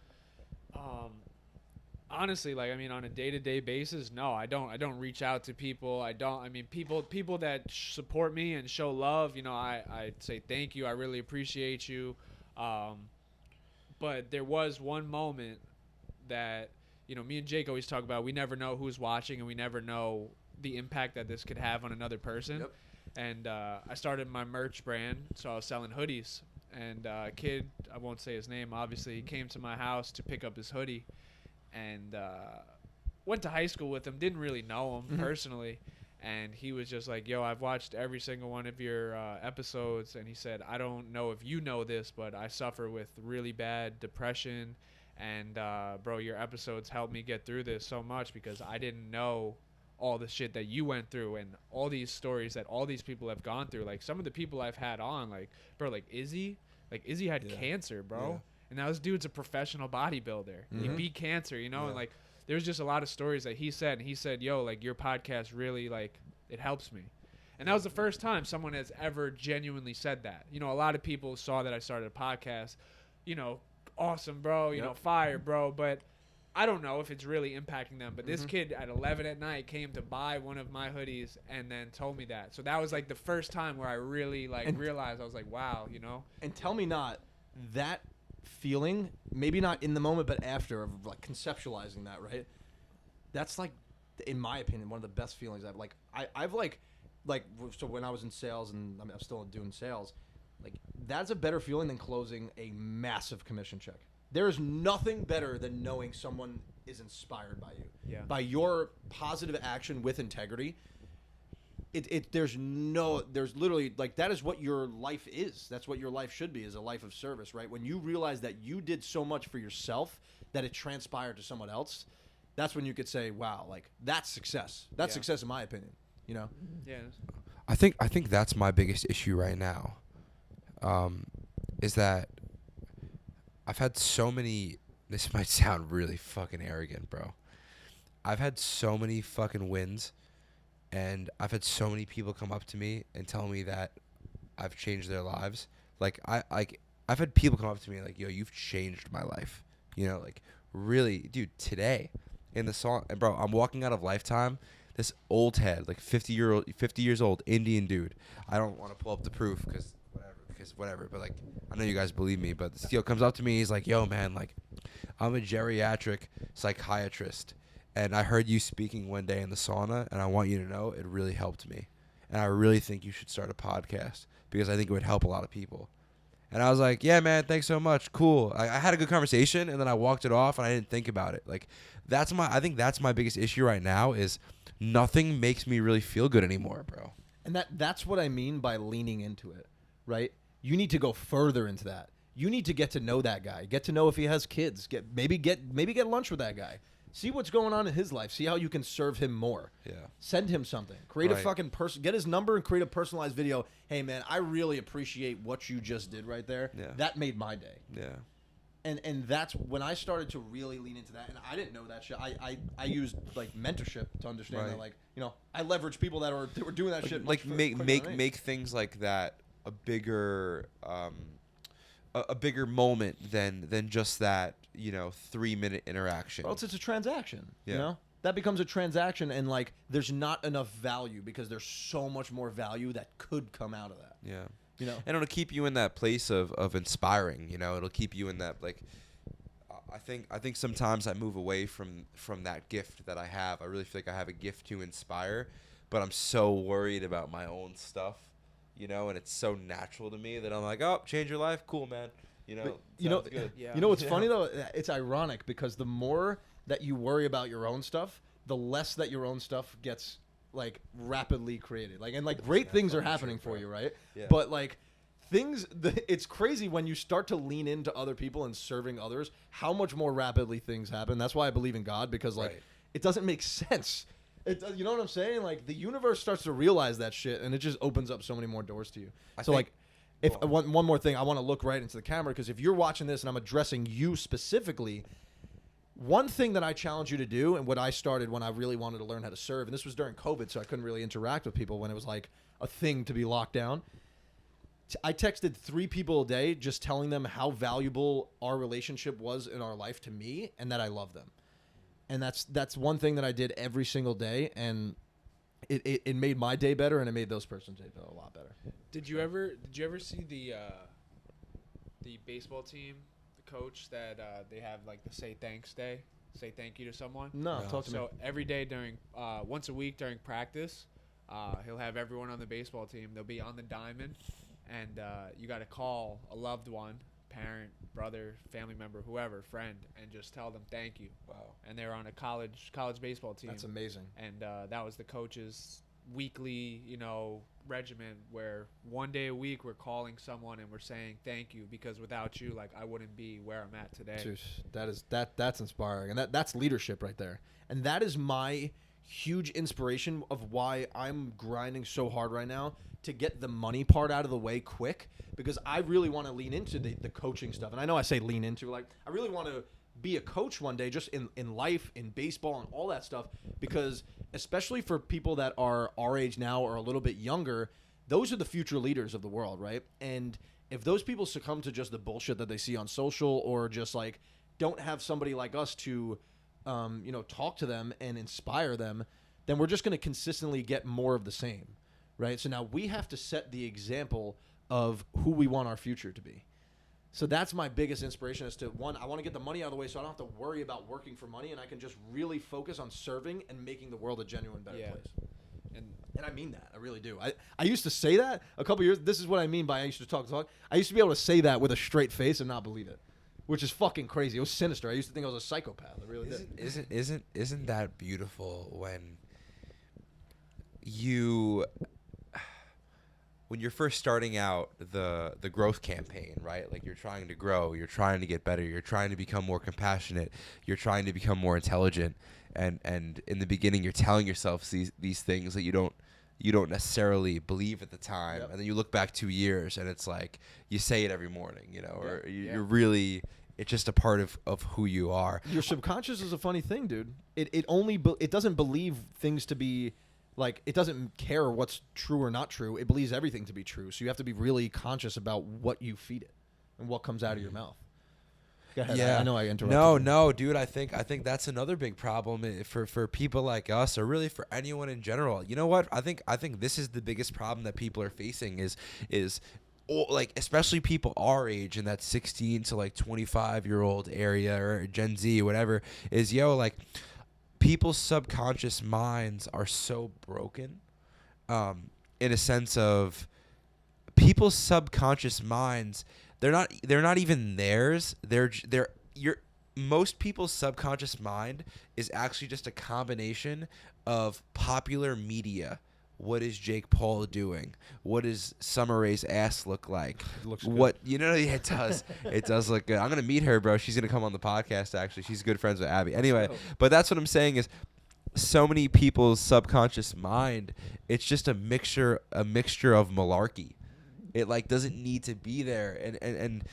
honestly, like, on a day-to-day basis, no, I don't reach out to people. People that support me and show love, I say thank you. I really appreciate you. But there was one moment that, me and Jake always talk about, we never know who's watching and we never know the impact that this could have on another person. Yep. And I started my merch brand, so I was selling hoodies. And a kid, I won't say his name, obviously, he came to my house to pick up his hoodie. And went to high school with him, didn't really know him personally. And he was just like, yo, I've watched every single one of your episodes. And he said, I don't know if you know this, but I suffer with really bad depression. And, bro, your episodes helped me get through this so much because I didn't know all the shit that you went through and all these stories that all these people have gone through. Like, some of the people I've had on, like, bro, like Izzy had cancer, bro. Yeah. And now this dude's a professional bodybuilder. He beat cancer, and, like, there's just a lot of stories that he said. And he said, yo, like, your podcast really, like, it helps me. And that was the first time someone has ever genuinely said that. A lot of people saw that I started a podcast, awesome, bro, fire, bro. But I don't know if it's really impacting them. But this kid at 11 at night came to buy one of my hoodies and then told me that. So that was, like, the first time where I really, like, realized. I was like, wow, And tell me not that feeling, maybe not in the moment, but after, of like conceptualizing that, right? That's like, in my opinion, one of the best feelings I've like. I've like so when I was in sales, and I'm still doing sales, like that's a better feeling than closing a massive commission check. There is nothing better than knowing someone is inspired by you, by your positive action with integrity. There's literally, like, that is what your life is. That's what your life should be, is a life of service, right? When you realize that you did so much for yourself that it transpired to someone else, that's when you could say, wow, like, that's success. That's success in my opinion, Yeah. I think that's my biggest issue right now. Is that I've had so many. This might sound really fucking arrogant, bro. I've had so many fucking wins, and I've had so many people come up to me and tell me that I've changed their lives. Like I've had people come up to me like, yo, you've changed my life. Like, really, dude. Today, in the song, and bro, I'm walking out of Lifetime. This old head, like 50 years old, Indian dude. I don't want to pull up the proof because whatever. But like, I know you guys believe me. But this deal comes up to me. He's like, yo, man, like, I'm a geriatric psychiatrist, and I heard you speaking one day in the sauna, and I want you to know it really helped me. and I really think you should start a podcast because I think it would help a lot of people. And I was like, yeah, man, thanks so much. Cool. I had a good conversation, and then I walked it off, and I didn't think about it. Like, I think that's my biggest issue right now is nothing makes me really feel good anymore, bro. And that's what I mean by leaning into it, right? You need to go further into that. You need to get to know that guy. Get to know if he has kids. Maybe get lunch with that guy. See what's going on in his life. See how you can serve him more. Yeah. Send him something. Create a Right. fucking person. Get his number and create a personalized video. Hey, man, I really appreciate what you just did right there. Yeah. That made my day. Yeah. And that's when I started to really lean into that. And I didn't know that shit. I used like mentorship to understand Right. that. Like, you know, I leveraged people that were doing that shit. Like much make quicker than me. make things like that a bigger a bigger moment than just that 3-minute interaction. Well, it's a transaction. Yeah. You know, that becomes a transaction, and like, there's not enough value because there's so much more value that could come out of that. Yeah. You know, And it'll keep you in that place of inspiring. It'll keep you in that, like, I think sometimes I move away from that gift that I have. I really feel like I have a gift to inspire, but I'm so worried about my own stuff, and it's so natural to me that I'm like, oh, change your life, cool, man. But, Sounds good. Yeah. You know what's funny though? It's ironic because the more that you worry about your own stuff, the less that your own stuff gets like rapidly created. Like, and like great That's things are fucking happening true, for bro. you, right? Yeah. But like it's crazy when you start to lean into other people and serving others, how much more rapidly things happen. That's why I believe in God, because like Right. it doesn't make sense. You know what I'm saying? Like, the universe starts to realize that shit, and it just opens up so many more doors to you. I So think- like, if one more thing, I want to look right into the camera, because if you're watching this and I'm addressing you specifically, one thing that I challenge you to do, and what I started when I really wanted to learn how to serve, and this was during COVID, so I couldn't really interact with people when it was like a thing to be locked down. I texted 3 people a day just telling them how valuable our relationship was in our life to me, and that I love them. And that's one thing that I did every single day, and it made my day better, and it made those person's day a lot better. Did you ever see the baseball team, the coach that they have like the say thanks day, say thank you to someone? No, No. talk to me. So every day during once a week during practice, he'll have everyone on the baseball team. They'll be on the diamond, and you got to call a loved one, parent, brother, family member, whoever, friend, and just tell them thank you. Wow. And they're on a college baseball team. That's amazing. And that was the coach's weekly, regimen, where one day a week we're calling someone and we're saying thank you, because without you, like, I wouldn't be where I'm at today. Dude, that's inspiring, and that's leadership right there. And that is my huge inspiration of why I'm grinding so hard right now to get the money part out of the way quick, because I really want to lean into the coaching stuff. And I know I say lean into, like, I really want to be a coach one day, just in life, in baseball, and all that stuff, because especially for people that are our age now or a little bit younger, those are the future leaders of the world, right? And if those people succumb to just the bullshit that they see on social, or just like don't have somebody like us to talk to them and inspire them, then we're just going to consistently get more of the same, right? So now we have to set the example of who we want our future to be. So that's my biggest inspiration, as to, one, I want to get the money out of the way so I don't have to worry about working for money, and I can just really focus on serving and making the world a genuine better Yeah. place. And And I mean that. I really do. I used to say that a couple years. This is what I mean by I used to talk. I used to be able to say that with a straight face and not believe it, which is fucking crazy. It was sinister. I used to think I was a psychopath. I really did. Isn't that beautiful when you're first starting out the growth campaign, right? Like, you're trying to grow, you're trying to get better, you're trying to become more compassionate, you're trying to become more intelligent, and in the beginning you're telling yourself these things that you don't necessarily believe at the time. Yep. And then you look back 2 years and it's like you say it every morning, or Yeah. you're really, it's just a part of who you are. Your subconscious is a funny thing, dude. It doesn't believe things to be, like, it doesn't care what's true or not true. It believes everything to be true. So you have to be really conscious about what you feed it and what comes out of your mouth. Go ahead. Yeah, I know I interrupted. No, dude. I think that's another big problem for people like us, or really for anyone in general. You know what? I think this is the biggest problem that people are facing is like, especially people our age, in that 16 to like 25-year-old area, or Gen Z, whatever, is like, people's subconscious minds are so broken, in a sense of people's subconscious minds. They're not even theirs. Most people's subconscious mind is actually just a combination of popular media. What is Jake Paul doing? What does Summer Rae's ass look like? It looks good. What yeah, it does. It does look good. I'm gonna meet her, bro. She's gonna come on the podcast. Actually, she's good friends with Abby. Anyway, but that's what I'm saying is, so many people's subconscious mind, it's just a mixture of malarkey. It like doesn't need to be there, and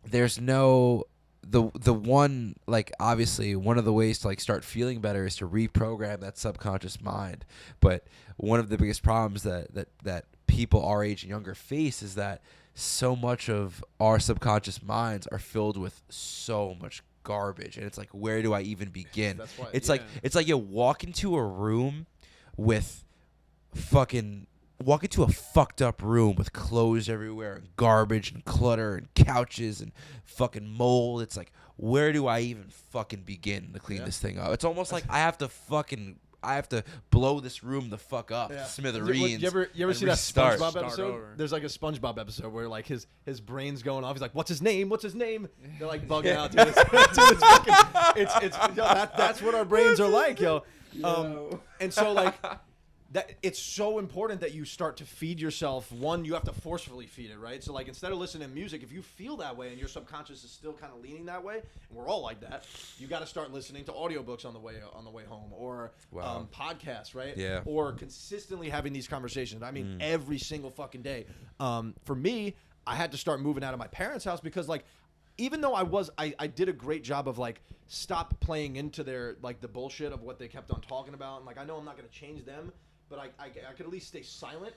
there's no the one, like, obviously one of the ways to like start feeling better is to reprogram that subconscious mind. But one of the biggest problems that people our age and younger face is that so much of our subconscious minds are filled with so much garbage, and it's like, where do I even begin? That's why, it's like you walk into a room with walk into a fucked up room with clothes everywhere and garbage and clutter and couches and fucking mold. It's like, where do I even fucking begin to clean this thing up? It's almost like I have to blow this room the fuck up, smithereens. You ever see restart. that SpongeBob Start episode? over. There's like a SpongeBob episode where like his brain's going off. He's like, "What's his name? What's his name?" They're like bugging out. Dude, it's that's what our brains are like, yo. And so like that, it's so important that you start to feed yourself. One, you have to forcefully feed it, right? So like, instead of listening to music, if you feel that way and your subconscious is still kind of leaning that way, and we're all like that, you got to start listening to audiobooks on the way home, or podcasts, right? Yeah. Or consistently having these conversations. I mean, every single fucking day. For me, I had to start moving out of my parents' house because like, even though I did a great job of like stop playing into their like the bullshit of what they kept on talking about, and like, I know I'm not going to change them, but I could at least stay silent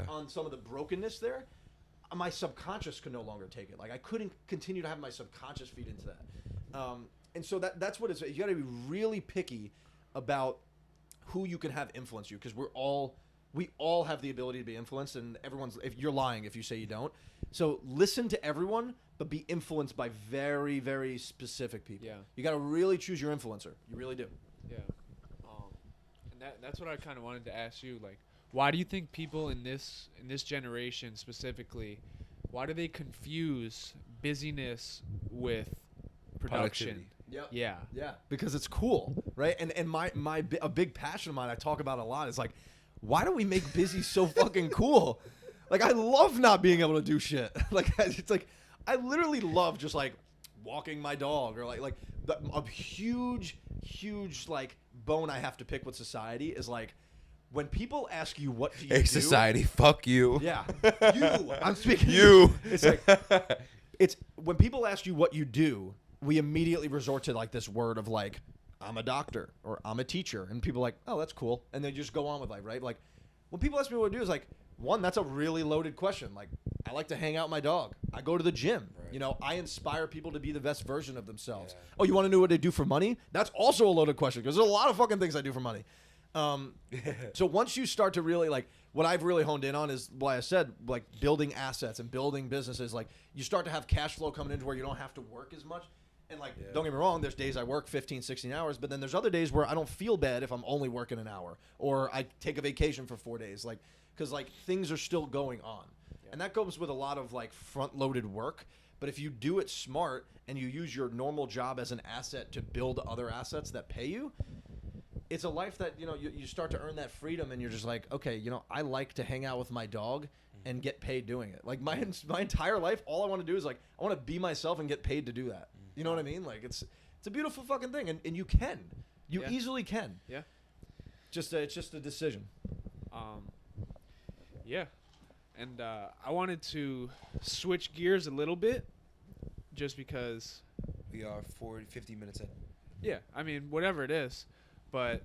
on some of the brokenness there. My subconscious could no longer take it. Like, I couldn't continue to have my subconscious feed into that. And so that's what it's. You got to be really picky about who you can have influence you, because we all have the ability to be influenced, and if you're lying if you say you don't. So listen to everyone, but be influenced by very, very specific people. Yeah. You got to really choose your influencer. You really do. Yeah. And that's what I kind of wanted to ask you. Like, why do you think people in this generation specifically, why do they confuse busyness with production? Yep. Yeah. Yeah, because it's cool, right? And a big passion of mine I talk about a lot is like, why do we make busy so fucking cool? Like, I love not being able to do shit. Like, it's like, I literally love just like walking my dog, or a huge like bone I have to pick with society is like, when people ask you what do you do? Society, fuck you. Yeah, you. I'm speaking. You. It's like, it's when people ask you what you do, we immediately resort to like this word of like, I'm a doctor or I'm a teacher, and people are like, oh, that's cool, and they just go on with life, right? Like, when people ask me what I do, is like, one, that's a really loaded question. Like, I like to hang out with my dog. I go to the gym. Right. You know, I inspire people to be the best version of themselves. Yeah. Oh, you want to know what they do for money? That's also a loaded question, because there's a lot of fucking things I do for money. So once you start to really like, what I've really honed in on is why I said like building assets and building businesses. Like, you start to have cash flow coming in to where you don't have to work as much. And like, don't get me wrong, there's days I work 15, 16 hours, but then there's other days where I don't feel bad if I'm only working an hour, or I take a vacation for 4 days. Like, because like things are still going on. Yeah. And that goes with a lot of like front-loaded work. But if you do it smart and you use your normal job as an asset to build other assets that pay you, it's a life that, you know, you start to earn that freedom, and you're just like, okay, you know, I like to hang out with my dog and get paid doing it. Like, my entire life, all I want to do is like, I want to be myself and get paid to do that. You know what I mean? Like, it's a beautiful fucking thing, and you can. You easily can. Yeah. It's just a decision. Yeah. And I wanted to switch gears a little bit, just because We are 50 minutes in. Yeah, I mean, whatever it is. But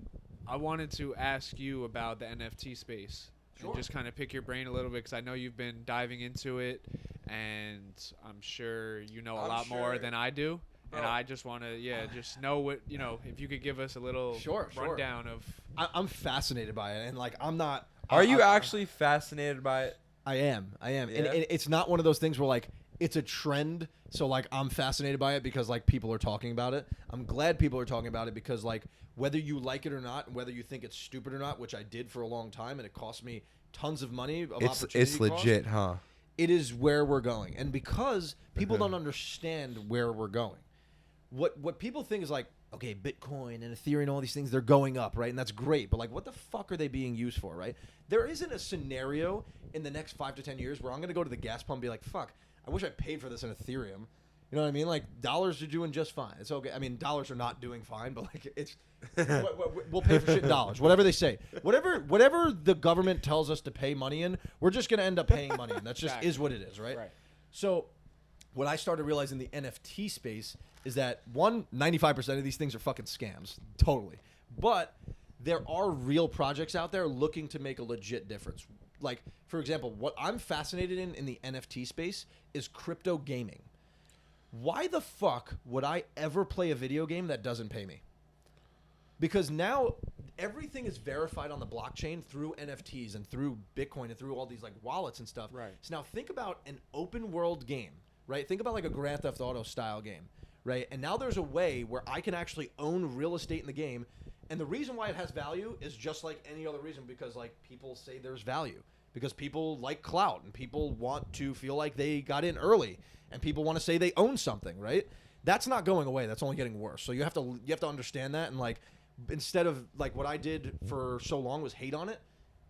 I wanted to ask you about the NFT space. Sure. And just kind of pick your brain a little bit, because I know you've been diving into it, and I'm sure you know a lot more than I do. And I just want to, just know what, you know, if you could give us a little rundown of. I'm fascinated by it, and like, I'm not. Are you actually fascinated by it? I am. Yeah. And it's not one of those things where like, it's a trend. So like I'm fascinated by it because like people are talking about it. I'm glad people are talking about it because like whether you like it or not, and whether you think it's stupid or not, which I did for a long time, and it cost me tons of money of opportunity. It's legit, huh? It is where we're going, and because people don't understand where we're going, what people think is like, okay, Bitcoin and Ethereum and all these things, they're going up, right? And that's great, but like, what the fuck are they being used for, right? There isn't a scenario in the next 5 to 10 years where I'm going to go to the gas pump and be like, fuck, I wish I paid for this in Ethereum. You know what I mean? Like, dollars are doing just fine. It's okay. I mean, dollars are not doing fine, but like, it's we'll pay for shit in dollars, whatever they say, whatever the government tells us to pay money in, we're just going to end up paying money in. That's just is what it is, right? So, what I started realizing in the NFT space is that 95% of these things are fucking scams, totally. But there are real projects out there looking to make a legit difference. Like, for example, what I'm fascinated in the NFT space is crypto gaming. Why the fuck would I ever play a video game that doesn't pay me? Because now everything is verified on the blockchain through NFTs and through Bitcoin and through all these like wallets and stuff. Right. So now think about an open world game, right? Think about like a Grand Theft Auto style game, right? And now there's a way where I can actually own real estate in the game. And the reason why it has value is just like any other reason, because like people say there's value. Because people like clout and people want to feel like they got in early and people want to say they own something, right? That's not going away. That's only getting worse. So you have to understand that, and like instead of like what I did for so long was hate on it,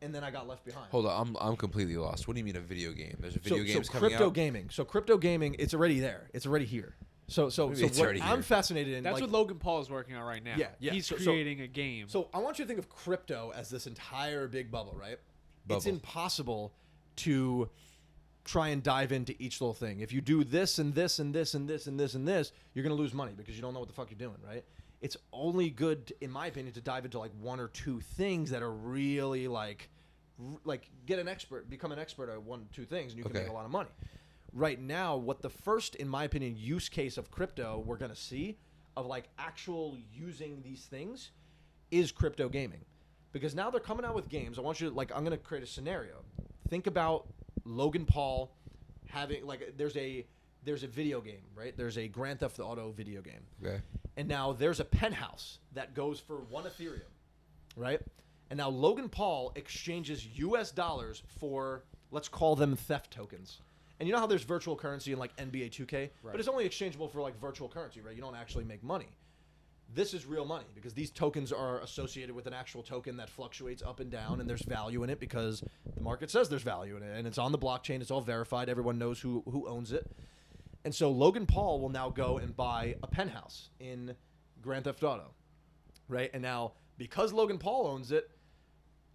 and then I got left behind. Hold on, I'm completely lost. What do you mean a video game? There's a video games so coming crypto out? gaming. So crypto gaming, it's already there. It's already here. So It's what already I'm here. fascinated in. That's like, what Logan Paul is working on right now. Yeah. He's So- creating a game. So I want you to think of crypto as this entire big bubble, right? It's Bubble. impossible to try and dive into each little thing. If you do this and this and this and this and this and this, you're going to lose money because you don't know what the fuck you're doing, right? It's only good, in my opinion, to dive into like one or two things that are really like get an expert, become an expert at one or two things, and you can Okay. make a lot of money. Right now, what the first, in my opinion, use case of crypto we're going to see of like actual using these things is crypto gaming. Because now they're coming out with games. I want you to, like, I'm going to create a scenario. Think about Logan Paul having, like, there's a video game, right? There's a Grand Theft Auto video game. Okay. And now there's a penthouse that goes for 1 Ethereum, right? And now Logan Paul exchanges US dollars for, let's call them theft tokens. And you know how there's virtual currency in like NBA 2K? But it's only exchangeable for like virtual currency, right? You don't actually make money. This is real money because these tokens are associated with an actual token that fluctuates up and down, and there's value in it because the market says there's value in it, and it's on the blockchain. It's all verified. Everyone knows who owns it. And so Logan Paul will now go and buy a penthouse in Grand Theft Auto, right? And now because Logan Paul owns it,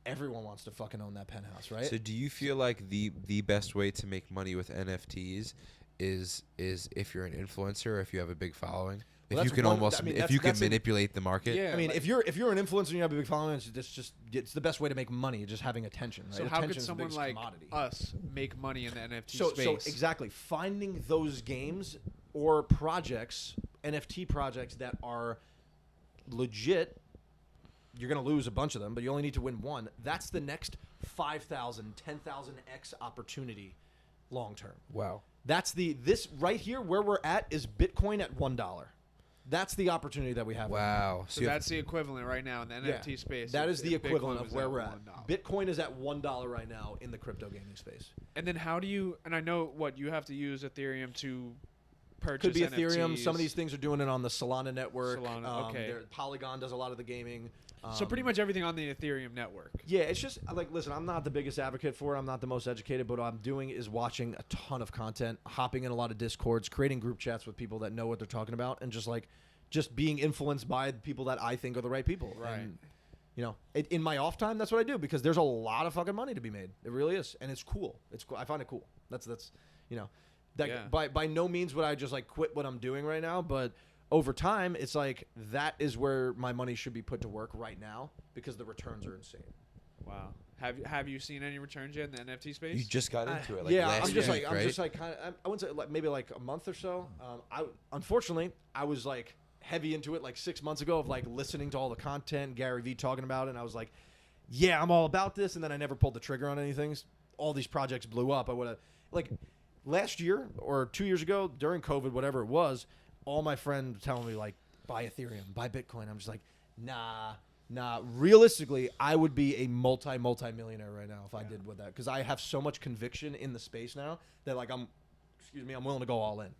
everyone wants to fucking own that penthouse, right? So do you feel like the best way to make money with NFTs is if you're an influencer or if you have a big following? Well, If you that's can one- almost I mean, if you can that's a- manipulate the market? Yeah. I mean, like- if you're an influencer and you have a big following, it's the best way to make money, just having attention. Right? So how Attention could is the someone biggest like commodity. us make money in the NFT So space? exactly, finding those games or projects, NFT projects that are legit. You're gonna lose a bunch of them, but you only need to win one. That's the next 5,000, 10,000x opportunity, long term. Wow. That's this right here where we're at is Bitcoin at $1. That's the opportunity that we have. right now. Wow. So you have- that's the equivalent right now in the NFT space. That is the if Bitcoin equivalent was of where at we're at. $1. Bitcoin is at $1 right now in the crypto gaming space. And then how do you? And I know what you have to use Ethereum to purchase. Could be Ethereum. NFTs. Some of these things are doing it on the Solana network. Solana, okay. Polygon does a lot of the gaming. So pretty much everything on the Ethereum network. Yeah, it's just like, listen, I'm not the biggest advocate for it. I'm not the most educated, but what I'm doing is watching a ton of content, hopping in a lot of Discords, creating group chats with people that know what they're talking about, and just being influenced by the people that I think are the right people. Right. And, you know, in my off time, that's what I do because there's a lot of fucking money to be made. It really is, and it's cool. It's cool. I find it cool. That's you know, that Yeah. by no means would I just like quit what I'm doing right now, but over time, it's like that is where my money should be put to work right now because the returns are insane. Wow. Have you seen any returns yet in the NFT space? You just got into it. Like Yeah, last I'm just week, like I'm right? just like kind of I wouldn't say like maybe like a month or so. Unfortunately I was like heavy into it like 6 months ago of like listening to all the content Gary Vee talking about it, and I was like, yeah, I'm all about this, and then I never pulled the trigger on anything. All these projects blew up. I would have like last year or 2 years ago during COVID, whatever it was, all my friends were telling me like, buy Ethereum, buy Bitcoin. I'm just like, nah. Realistically, I would be a multi-millionaire right now if I did with that, because I have so much conviction in the space now that like I'm willing to go all in.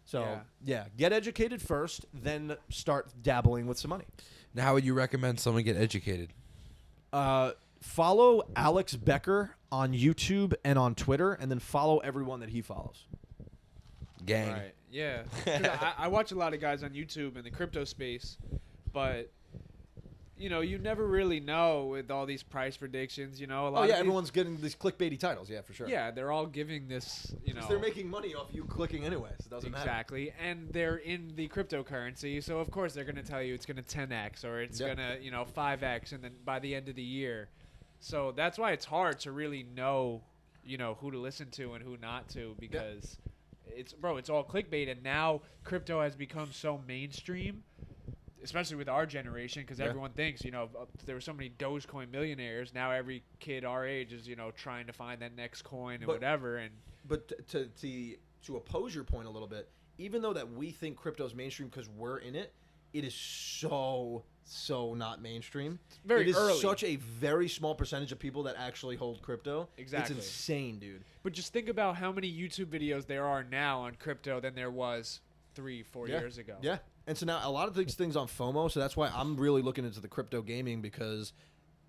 So get educated first, then start dabbling with some money. Now, how would you recommend someone get educated? Follow Alex Becker on YouTube and on Twitter, and then follow everyone that he follows. Gang. Right. Yeah. 'Cause I watch a lot of guys on YouTube in the crypto space, but you know, you never really know with all these price predictions. You know, a lot. Everyone's getting these clickbaity titles. Yeah, for sure. Yeah, they're all giving this. You know, they're making money off you clicking anyways. It doesn't matter. Exactly, and they're in the cryptocurrency, so of course they're going to tell you it's going to 10x or it's going to 5x, and then by the end of the year. So that's why it's hard to really know, who to listen to and who not to, because it's all clickbait, and now crypto has become so mainstream, especially with our generation, because everyone thinks, there were so many Dogecoin millionaires. Now every kid our age is, trying to find that next coin and whatever. But to oppose your point a little bit, even though that we think crypto's mainstream because we're in it, it is so not mainstream. It is early. Such a very small percentage of people that actually hold crypto. Exactly. It's insane, dude. But just think about how many YouTube videos there are now on crypto than there was 3-4 years ago. Yeah. And so now a lot of these things on FOMO, so that's why I'm really looking into the crypto gaming, because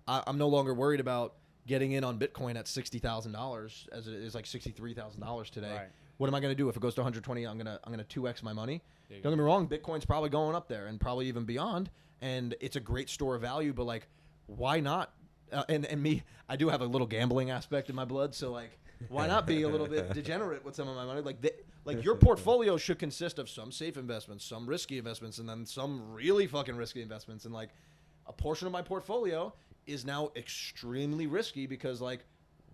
I'm no longer worried about getting in on Bitcoin at $60,000 as it is like $63,000 today. Right. What am I going to do if it goes to 120? I'm gonna 2x my money. Don't get me wrong, Bitcoin's probably going up there and probably even beyond, and it's a great store of value. But like, why not? And me, I do have a little gambling aspect in my blood, so like, why not be a little bit degenerate with some of my money? Like your portfolio should consist of some safe investments, some risky investments, and then some really fucking risky investments. And like, a portion of my portfolio is now extremely risky because like,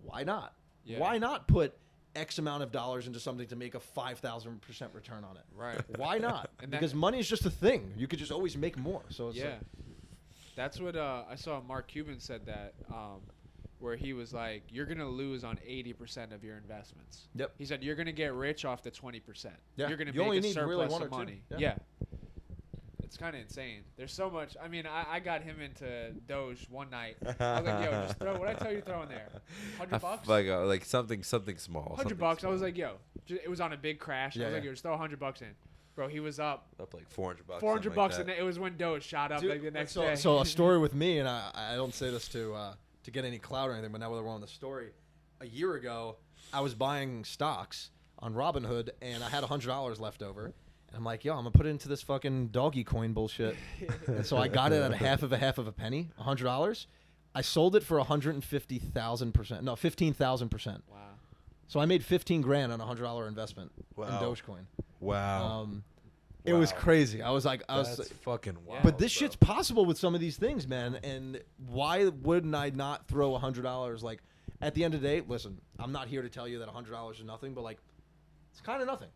why not? Yeah. Why not put X amount of dollars into something to make a 5,000% return on it? Right. Why not? And because money is just a thing. You could just always make more. So it's like, that's what I saw. Mark Cuban said that, where he was like, "You're gonna lose on 80% of your investments." Yep. He said, "You're gonna get rich off the 20%. Yeah. You're gonna You make only a need really surplus one of or two. money." Yeah. Yeah. It's kind of insane. There's so much. I mean, I got him into Doge one night. I was like, "Yo, just throw what I tell you to throw in there. $100? Like something small. $100? I was like, "Yo," it was on a big crash. I was like, "Yo, just throw $100 in." Bro, he was up like $400. $400, and it was when Doge shot up. Dude, like the next day. So a story with me, and I don't say this to get any clout or anything, but now we're on the story. A year ago, I was buying stocks on Robinhood, and I had $100 left over. And I'm like, yo, I'm going to put it into this fucking doggy coin bullshit. And so I got it at a half of a penny, $100. I sold it for 150,000%. No, 15,000%. Wow. So I made 15 grand on a $100 investment in Wow. Dogecoin. Wow. It was crazy. I was like, That's fucking wild. but this shit's possible with some of these things, man. And why wouldn't I not throw $100? Like, at the end of the day, listen, I'm not here to tell you that $100 is nothing, but like, it's kind of nothing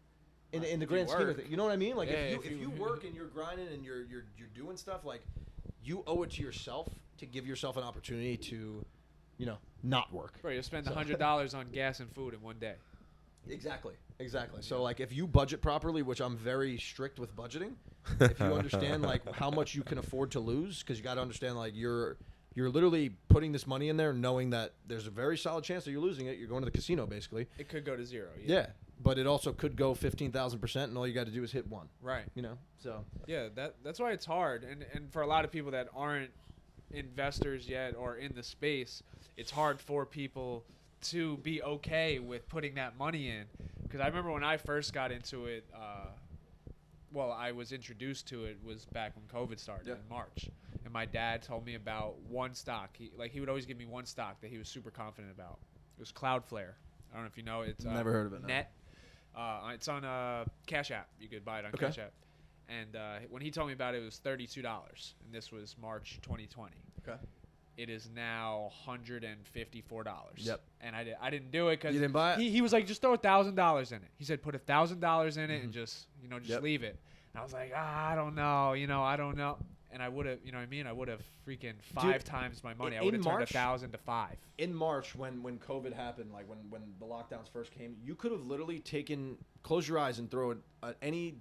in the grand scheme of things. You know what I mean? Like, if you work and you're grinding and you're doing stuff, like, you owe it to yourself to give yourself an opportunity to, not work. Bro, you'll spend $100 on gas and food in one day. Exactly. So like, if you budget properly, which I'm very strict with budgeting, if you understand like how much you can afford to lose, because you got to understand like you're literally putting this money in there knowing that there's a very solid chance that you're losing it. You're going to the casino basically. It could go to zero. Yeah. But it also could go 15,000%, and all you got to do is hit one. Right. So. Yeah, that's why it's hard, and for a lot of people that aren't investors yet or in the space, it's hard for people to be okay with putting that money in. Because I remember when I first got into it, I was introduced to it was back when COVID started in March. And my dad told me about one stock. He would always give me one stock that he was super confident about. It was Cloudflare. I don't know if you know it. It's never heard of it. No. Net. It's on Cash App. You could buy it on Cash App. And when he told me about it, it was $32. And this was March 2020. Okay. It is now $154. Yep. And I didn't do it because you didn't buy it? He was like, just throw $1,000 in it. He said, put $1,000 in it and just leave it. And I was like, I don't know, I don't know. and I would have, you know what I mean? I would have freaking 5 times my money. I would have turned March- 1,000 to 5. In March, when COVID happened, like when the lockdowns first came, you could have literally close your eyes and throw a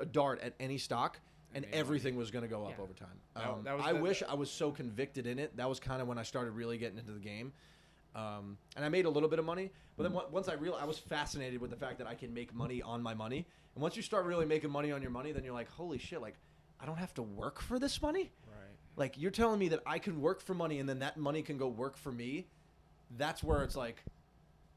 dart at any stock, and everything was going to go up over time. I wish I was so convicted in it. That was kind of when I started really getting into the game. And I made a little bit of money, but then once I realized, I was fascinated with the fact that I can make money on my money. And once you start really making money on your money, then you're like, holy shit, like, I don't have to work for this money? Right. Like, you're telling me that I can work for money and then that money can go work for me? That's where it's like,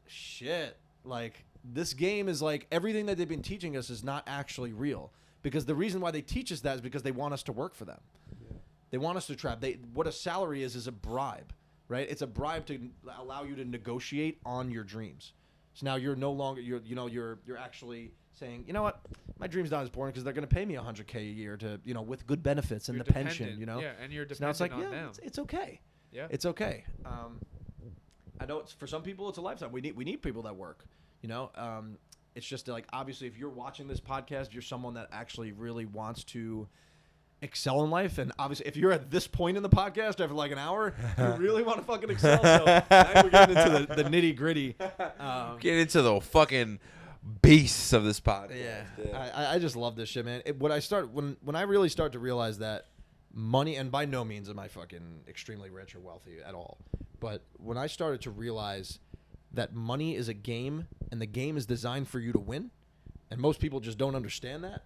shit. Like, this game is like, everything that they've been teaching us is not actually real. Because the reason why they teach us that is because they want us to work for them. Yeah. They want us to trap. What a salary is a bribe, right? It's a bribe to allow you to negotiate on your dreams. So now you're no longer, you're actually saying, you know what, my dream's not as boring because they're going to pay me $100K a year to, with good benefits and you're the pension, Yeah, and you're dependent so now it's like, on yeah, them. It's okay. Yeah. It's okay. I know for some people it's a lifetime. We need people that work, it's just like, obviously, if you're watching this podcast, you're someone that actually really wants to excel in life. And obviously, if you're at this point in the podcast after like an hour, you really want to fucking excel. So now we're getting into the nitty gritty. Get into the fucking base of this podcast. Yeah. I just love this shit, man. When I really start to realize that money, and by no means am I fucking extremely rich or wealthy at all, but when I started to realize that money is a game and the game is designed for you to win, and most people just don't understand that,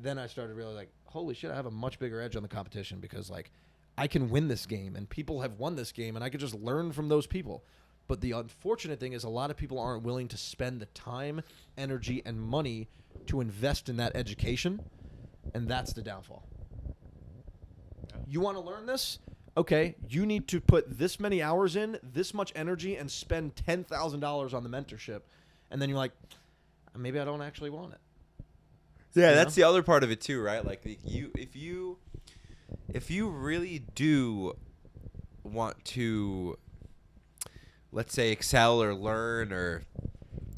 then I started to realize, like, holy shit, I have a much bigger edge on the competition because, like, I can win this game and people have won this game and I could just learn from those people. But the unfortunate thing is a lot of people aren't willing to spend the time, energy, and money to invest in that education, and that's the downfall. You want to learn this? Okay, you need to put this many hours in, this much energy, and spend $10,000 on the mentorship. And then you're like, maybe I don't actually want it. Yeah, that's the other part of it too, right? Like, if you really do want to, let's say, excel or learn, or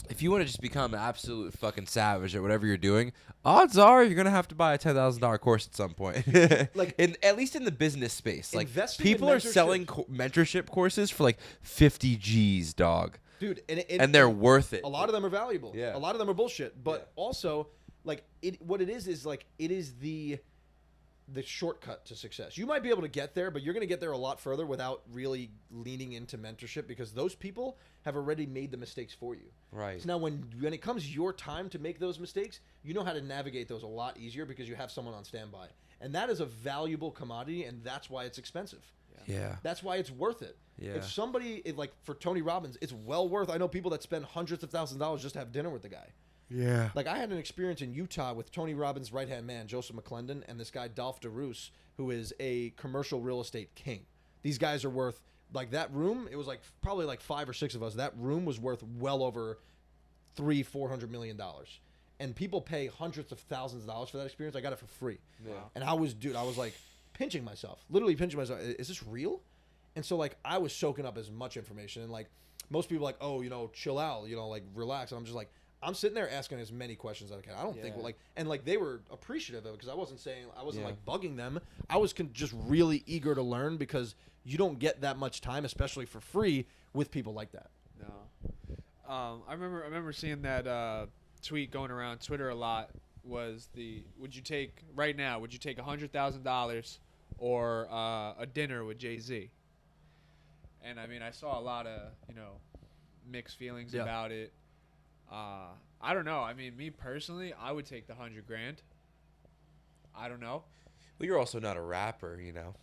if you want to just become an absolute fucking savage at whatever you're doing, odds are you're gonna have to buy a $10,000 course at some point. Like, at least in the business space, like, people are selling mentorship courses for like 50 G's, dog. Dude, and they're worth it. A lot of them are valuable. Yeah. A lot of them are bullshit. But also, like, what it is like, it is the shortcut to success. You might be able to get there, but you're going to get there a lot further without really leaning into mentorship because those people have already made the mistakes for you. Right. So now when it comes your time to make those mistakes, you know how to navigate those a lot easier because you have someone on standby. And that is a valuable commodity, and that's why it's expensive. Yeah. That's why it's worth it. Yeah. If somebody, like for Tony Robbins, it's well worth. I know people that spend hundreds of thousands of dollars just to have dinner with the guy. Yeah. Like, I had an experience in Utah with Tony Robbins' right-hand man, Joseph McClendon, and this guy, Dolph DeRoos, who is a commercial real estate king. These guys are worth, like, that room, it was like probably like 5 or 6 of us. That room was worth well over $300-400 million. And people pay hundreds of thousands of dollars for that experience. I got it for free. Yeah. And I was like pinching myself, literally pinching myself. Is this real? And so, like, I was soaking up as much information. And, like, most people are like, oh, chill out, like, relax. And I'm just like, I'm sitting there asking as many questions as I can. I don't think they were appreciative of it because I wasn't like bugging them. I was just really eager to learn because you don't get that much time, especially for free, with people like that. No. I remember seeing that tweet going around Twitter a lot. Would you take $100,000 or a dinner with Jay-Z? And I mean, I saw a lot of mixed feelings about it. I don't know. I mean, me personally, I would take the $100,000. I don't know. Well, you're also not a rapper,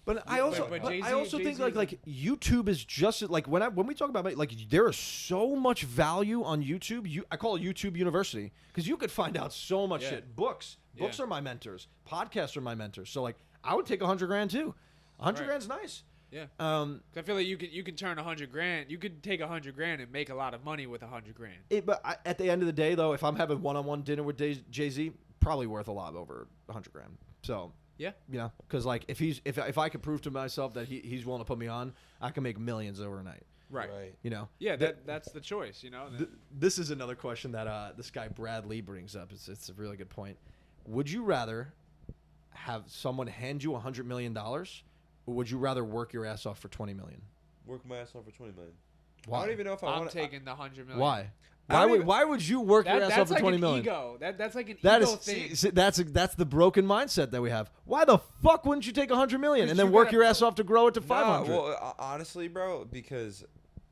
But I also, I also think like YouTube is just like when we talk about like there is so much value on YouTube. I call it YouTube University because you could find out so much shit. Books are my mentors. Podcasts are my mentors. So like I would take $100,000 too. $100,000's nice. Yeah. I feel like you can turn $100,000. You could take $100,000 and make a lot of money with $100,000. But at the end of the day, though, if I'm having one-on-one dinner with Jay-Z, probably worth a lot over $100,000. So yeah, because like if I could prove to myself that he's willing to put me on, I can make millions overnight. Right. Yeah, that's the choice. This is another question that this guy Brad Lee brings up. It's a really good point. Would you rather have someone hand you $100 million, or would you rather work your ass off for $20 million? Work my ass off for $20 million. Why? I don't even know if I I'm want taking the $100 million. Why? I don't Why would you work your ass off That's for like $20 an million? ego. That's like an That ego is thing. see, that's the broken mindset that we have. Why the fuck wouldn't you take $100 million 'Cause and then you work gotta- your ass off to grow it to Nah, 500? well, honestly, bro, because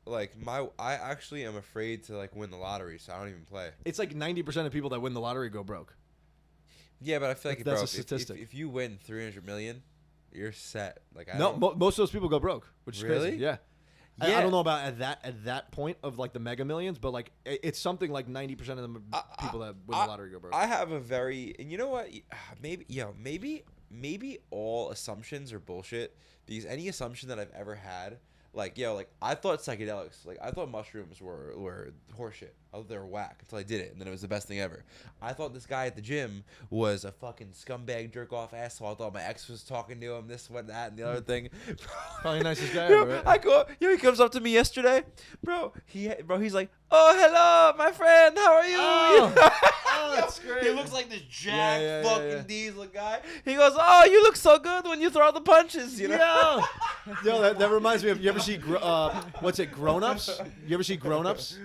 like I actually am afraid to like win the lottery, so I don't even play. It's like 90% of people that win the lottery go broke. Yeah, but I feel like That's bro, a statistic. if you win 300 million, you're set. Like I No, don't, most of those people go broke, which is Really? crazy. Yeah. Yeah. I don't know about at that point of like the mega millions, but like it's something like 90% of them people that win the lottery go broke. I have a very, and you know what? Maybe all assumptions are bullshit, because any assumption that I've ever had, like I thought psychedelics, like I thought mushrooms were horseshit. I thought they were whack until I did it, and then it was the best thing ever. I thought this guy at the gym was a fucking scumbag, jerk off asshole. I thought my ex was talking to him, this, what, that, and the other thing. Probably the nicest guy Yo, ever, right? I go, he comes up to me yesterday, bro. He's like, "Oh, hello, my friend. How are you?" Oh, that's great. He looks like this jacked Yeah, fucking diesel guy. He goes, "Oh, you look so good when you throw the punches." You know. Yo, that reminds me of, you ever see what's it, Grown Ups? You ever see Grown Ups?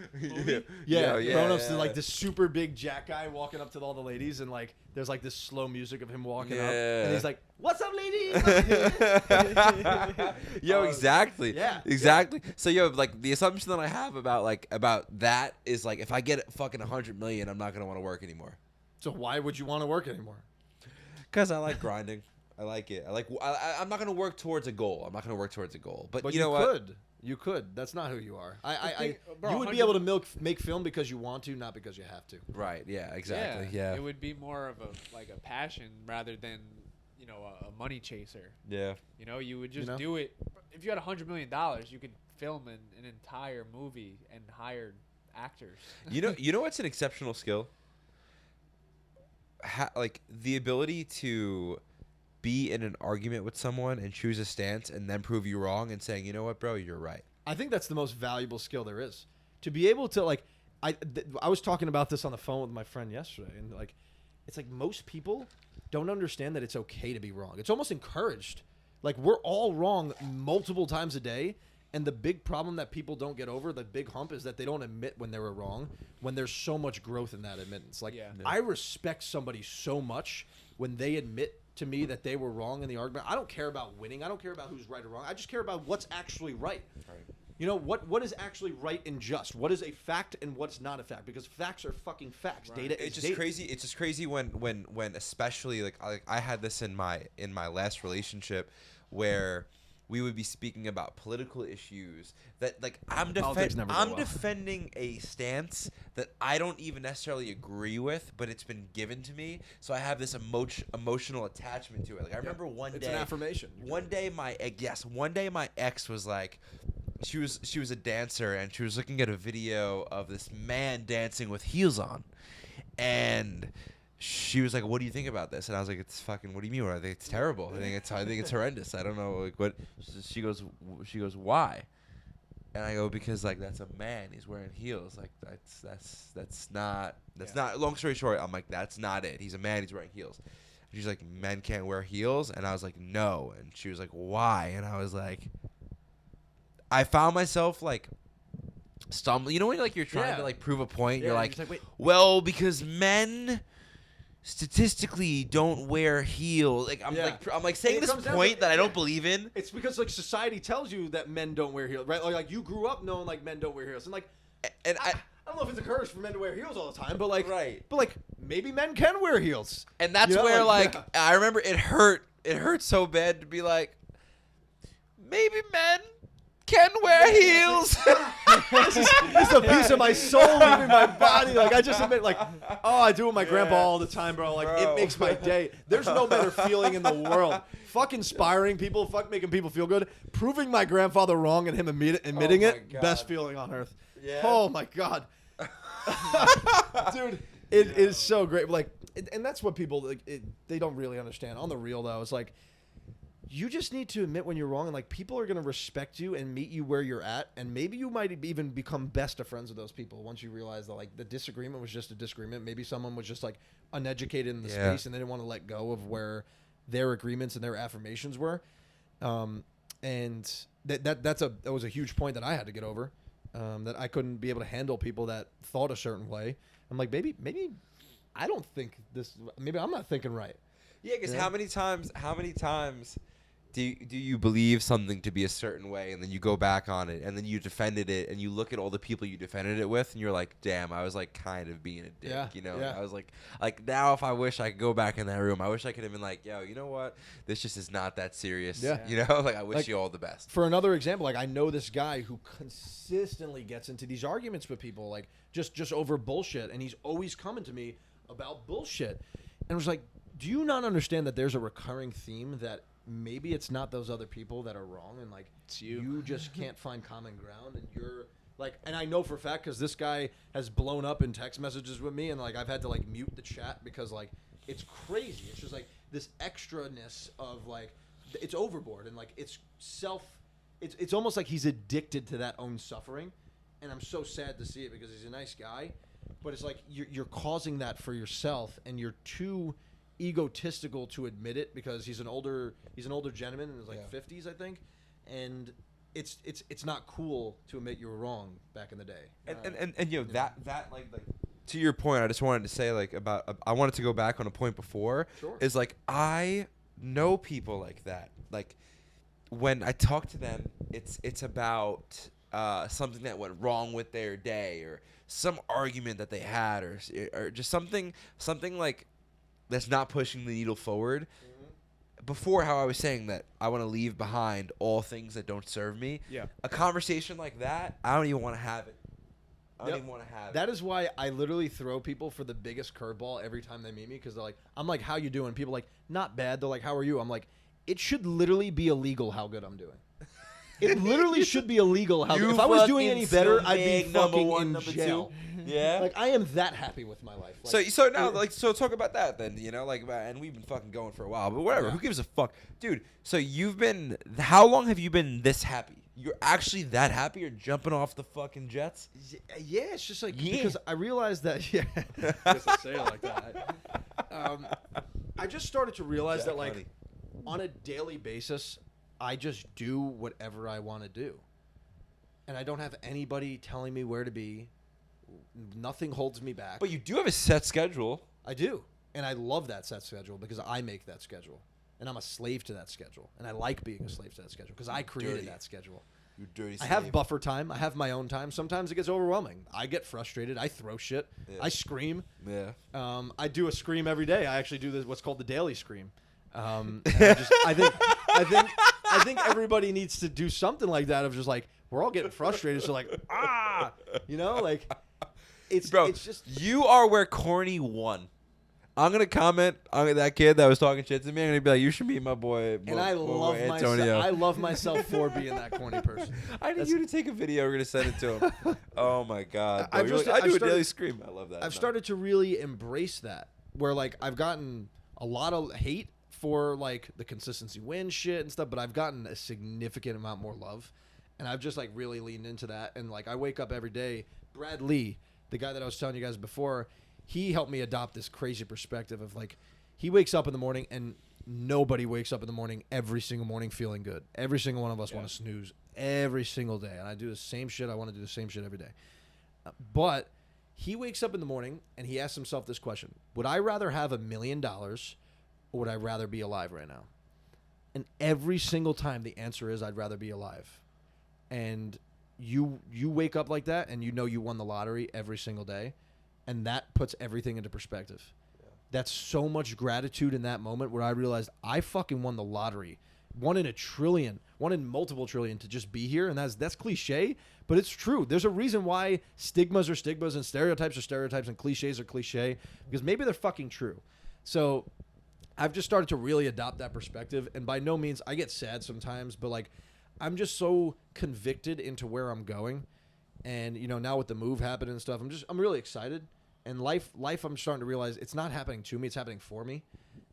Yeah, Grown Ups is like this super big jack guy walking up to all the ladies, and like there's like this slow music of him walking up, Yeah. and he's like, "What's up, ladies?" Yo, exactly. yeah, exactly. So, like the assumption that I have about that is like, if I get fucking 100 million, I'm not gonna want to work anymore. So why would you want to work anymore? Cause I like grinding. I like it. I'm not gonna work towards a goal. But you know what? You could. That's not who you are. Bro, you would be able to make film because you want to, not because you have to. Right. Yeah. Exactly. Yeah. It would be more of a passion rather than a money chaser. Yeah. You would just You know? do it. If you had $100 million, you could film an entire movie and hire actors. You know what's an exceptional skill? Like the ability to be in an argument with someone and choose a stance and then prove you wrong and saying, "You know what, bro, you're right." I think that's the most valuable skill there is. To be able to like, I was talking about this on the phone with my friend yesterday, and like, it's like most people don't understand that it's okay to be wrong. It's almost encouraged. Like, we're all wrong multiple times a day, and the big problem that people don't get over, the big hump, is that they don't admit when they were wrong, when there's so much growth in that admittance. Like, I respect somebody so much when they admit to me that they were wrong in the argument. I don't care about winning. I don't care about who's right or wrong. I just care about what's actually right. You know, what is actually right and just? What is a fact and what's not a fact? Because facts are fucking facts. Right. Data is It's just data. crazy. It's just crazy when especially like I had this in my last relationship where we would be speaking about political issues that like I'm Politics never go well. defending a stance that I don't even necessarily agree with, but it's been given to me, so I have this emotional attachment to it. Like I remember one It's day, an affirmation. one day my ex was like, she was a dancer and she was looking at a video of this man dancing with heels on, and she was like, "What do you think about this?" And I was like, "It's fucking. What do you mean? I think it's terrible. I think it's horrendous. I don't know like what." She goes, "Why?" And I go, "Because like that's a man. He's wearing heels. Like that's not Long story short, I'm like, that's not it. He's a man. He's wearing heels." And she's like, "Men can't wear heels," and I was like, "No." And she was like, "Why?" And I was like, I found myself like stumbling. You know when like you're trying to like prove a point, you're like, wait. well, because men statistically don't wear heels. Like I'm like saying It this comes down point to- that I don't believe in. It's because like society tells you that men don't wear heels, right? Like you grew up knowing like men don't wear heels, and like And I don't know if it's encouraged for men to wear heels all the time, but like Right. But like maybe men can wear heels. And that's You know, where like, like I remember it hurt so bad to be like, maybe men can wear heels. This is a piece of my soul leaving my body. Like I just admit, like, oh, I do it with my grandpa all the time, bro. Like it makes my day. There's no better feeling in the world. Fuck inspiring people. Fuck making people feel good. Proving my grandfather wrong and him admitting it. God. Best feeling on earth. Yeah. Oh my god, dude, it is so great. Like, and that's what people like. They don't really understand. On the real though, it's like. You just need to admit when you're wrong, and like people are gonna respect you and meet you where you're at, and maybe you might even become best of friends with those people once you realize that like the disagreement was just a disagreement. Maybe someone was just like uneducated in the space and they didn't want to let go of where their agreements and their affirmations were. And that was a huge point that I had to get over. That I couldn't be able to handle people that thought a certain way. I'm like, maybe I don't think this. Maybe I'm not thinking right. Yeah, because how many times do you believe something to be a certain way, and then you go back on it, and then you defended it, and you look at all the people you defended it with, and you're like, damn, I was like kind of being a dick, Yeah. I was like now if I wish I could go back in that room, I wish I could have been like, yo, you know what, this just is not that serious. Yeah. Like I wish you all the best. For another example, like I know this guy who consistently gets into these arguments with people, like just over bullshit, and he's always coming to me about bullshit, and I was like, do you not understand that there's a recurring theme that maybe it's not those other people that are wrong, and like it's you just can't find common ground, and you're like, and I know for a fact because this guy has blown up in text messages with me, and like I've had to like mute the chat because like it's crazy. It's just like this extraness of like it's overboard, and like it's almost like he's addicted to that own suffering, and I'm so sad to see it because he's a nice guy, but it's like you're causing that for yourself, and you're too egotistical to admit it because he's an older gentleman in his like 50s, I think, and it's not cool to admit you were wrong back in the day. And that like to your point, I just wanted to say like about I wanted to go back on a point before. Sure. Is like I know people like that. Like when I talk to them, it's about something that went wrong with their day, or some argument that they had, or just something like that's not pushing the needle forward. Mm-hmm. Before, how I was saying that I want to leave behind all things that don't serve me. Yeah. A conversation like that, I don't even want to have it. I don't even want to have it. That is why I literally throw people for the biggest curveball every time they meet me, because they're like, I'm like, how you doing? People are like, not bad. They're like, how are you? I'm like, it should literally be illegal how good I'm doing. It literally should be illegal how good. If I was doing any better, I'd be fucking in jail. Yeah. Like, I am that happy with my life. Like, So talk about that then, and we've been fucking going for a while, but whatever. Yeah. Who gives a fuck? Dude, so how long have you been this happy? You're actually that happy? You're jumping off the fucking jets? Yeah, it's just like, because I realized that, just to say it like that. I just started to realize that, like, on a daily basis, I just do whatever I want to do. And I don't have anybody telling me where to be. Nothing holds me back. But you do have a set schedule. I do. And I love that set schedule because I make that schedule. And I'm a slave to that schedule. And I like being a slave to that schedule because I created that schedule. You dirty I slave. have buffer time. I have my own time. Sometimes it gets overwhelming. I get frustrated. I throw shit. Yeah. I scream. Yeah. I do a scream every day. I actually do what's called the daily scream. I think everybody needs to do something like that of just like, we're all getting frustrated. So like, like it's just, you are where corny won. I'm going to comment on that kid that was talking shit to me. I'm going to be like, you should meet my boy. And I love Antonio. myself. I love myself for being that corny person. I need you to take a video. We're going to send it to him. Oh my God. I do a daily scream. I love that. I've started to really embrace that, where like I've gotten a lot of hate for like the consistency win shit and stuff, but I've gotten a significant amount more love, and I've just like really leaned into that. And like I wake up every day. Brad Lee, the guy that I was telling you guys before, he helped me adopt this crazy perspective of like, he wakes up in the morning, and nobody wakes up in the morning every single morning feeling good. Every single one of us want to snooze every single day, and I do the same shit. I want to do the same shit every day. But he wakes up in the morning and he asks himself this question: would I rather have $1 million, or would I rather be alive right now? And every single time the answer is, I'd rather be alive. And you wake up like that, and you won the lottery every single day, and that puts everything into perspective. Yeah. That's so much gratitude in that moment where I realized I fucking won the lottery. One in a trillion, one in multiple trillion, to just be here. And that's cliche, but it's true. There's a reason why stigmas are stigmas and stereotypes are stereotypes and cliches are cliche, because maybe they're fucking true. So I've just started to really adopt that perspective. And by no means, I get sad sometimes, but like, I'm just so convicted into where I'm going. And, now with the move happening and stuff, I'm really excited. And life, I'm starting to realize it's not happening to me, it's happening for me.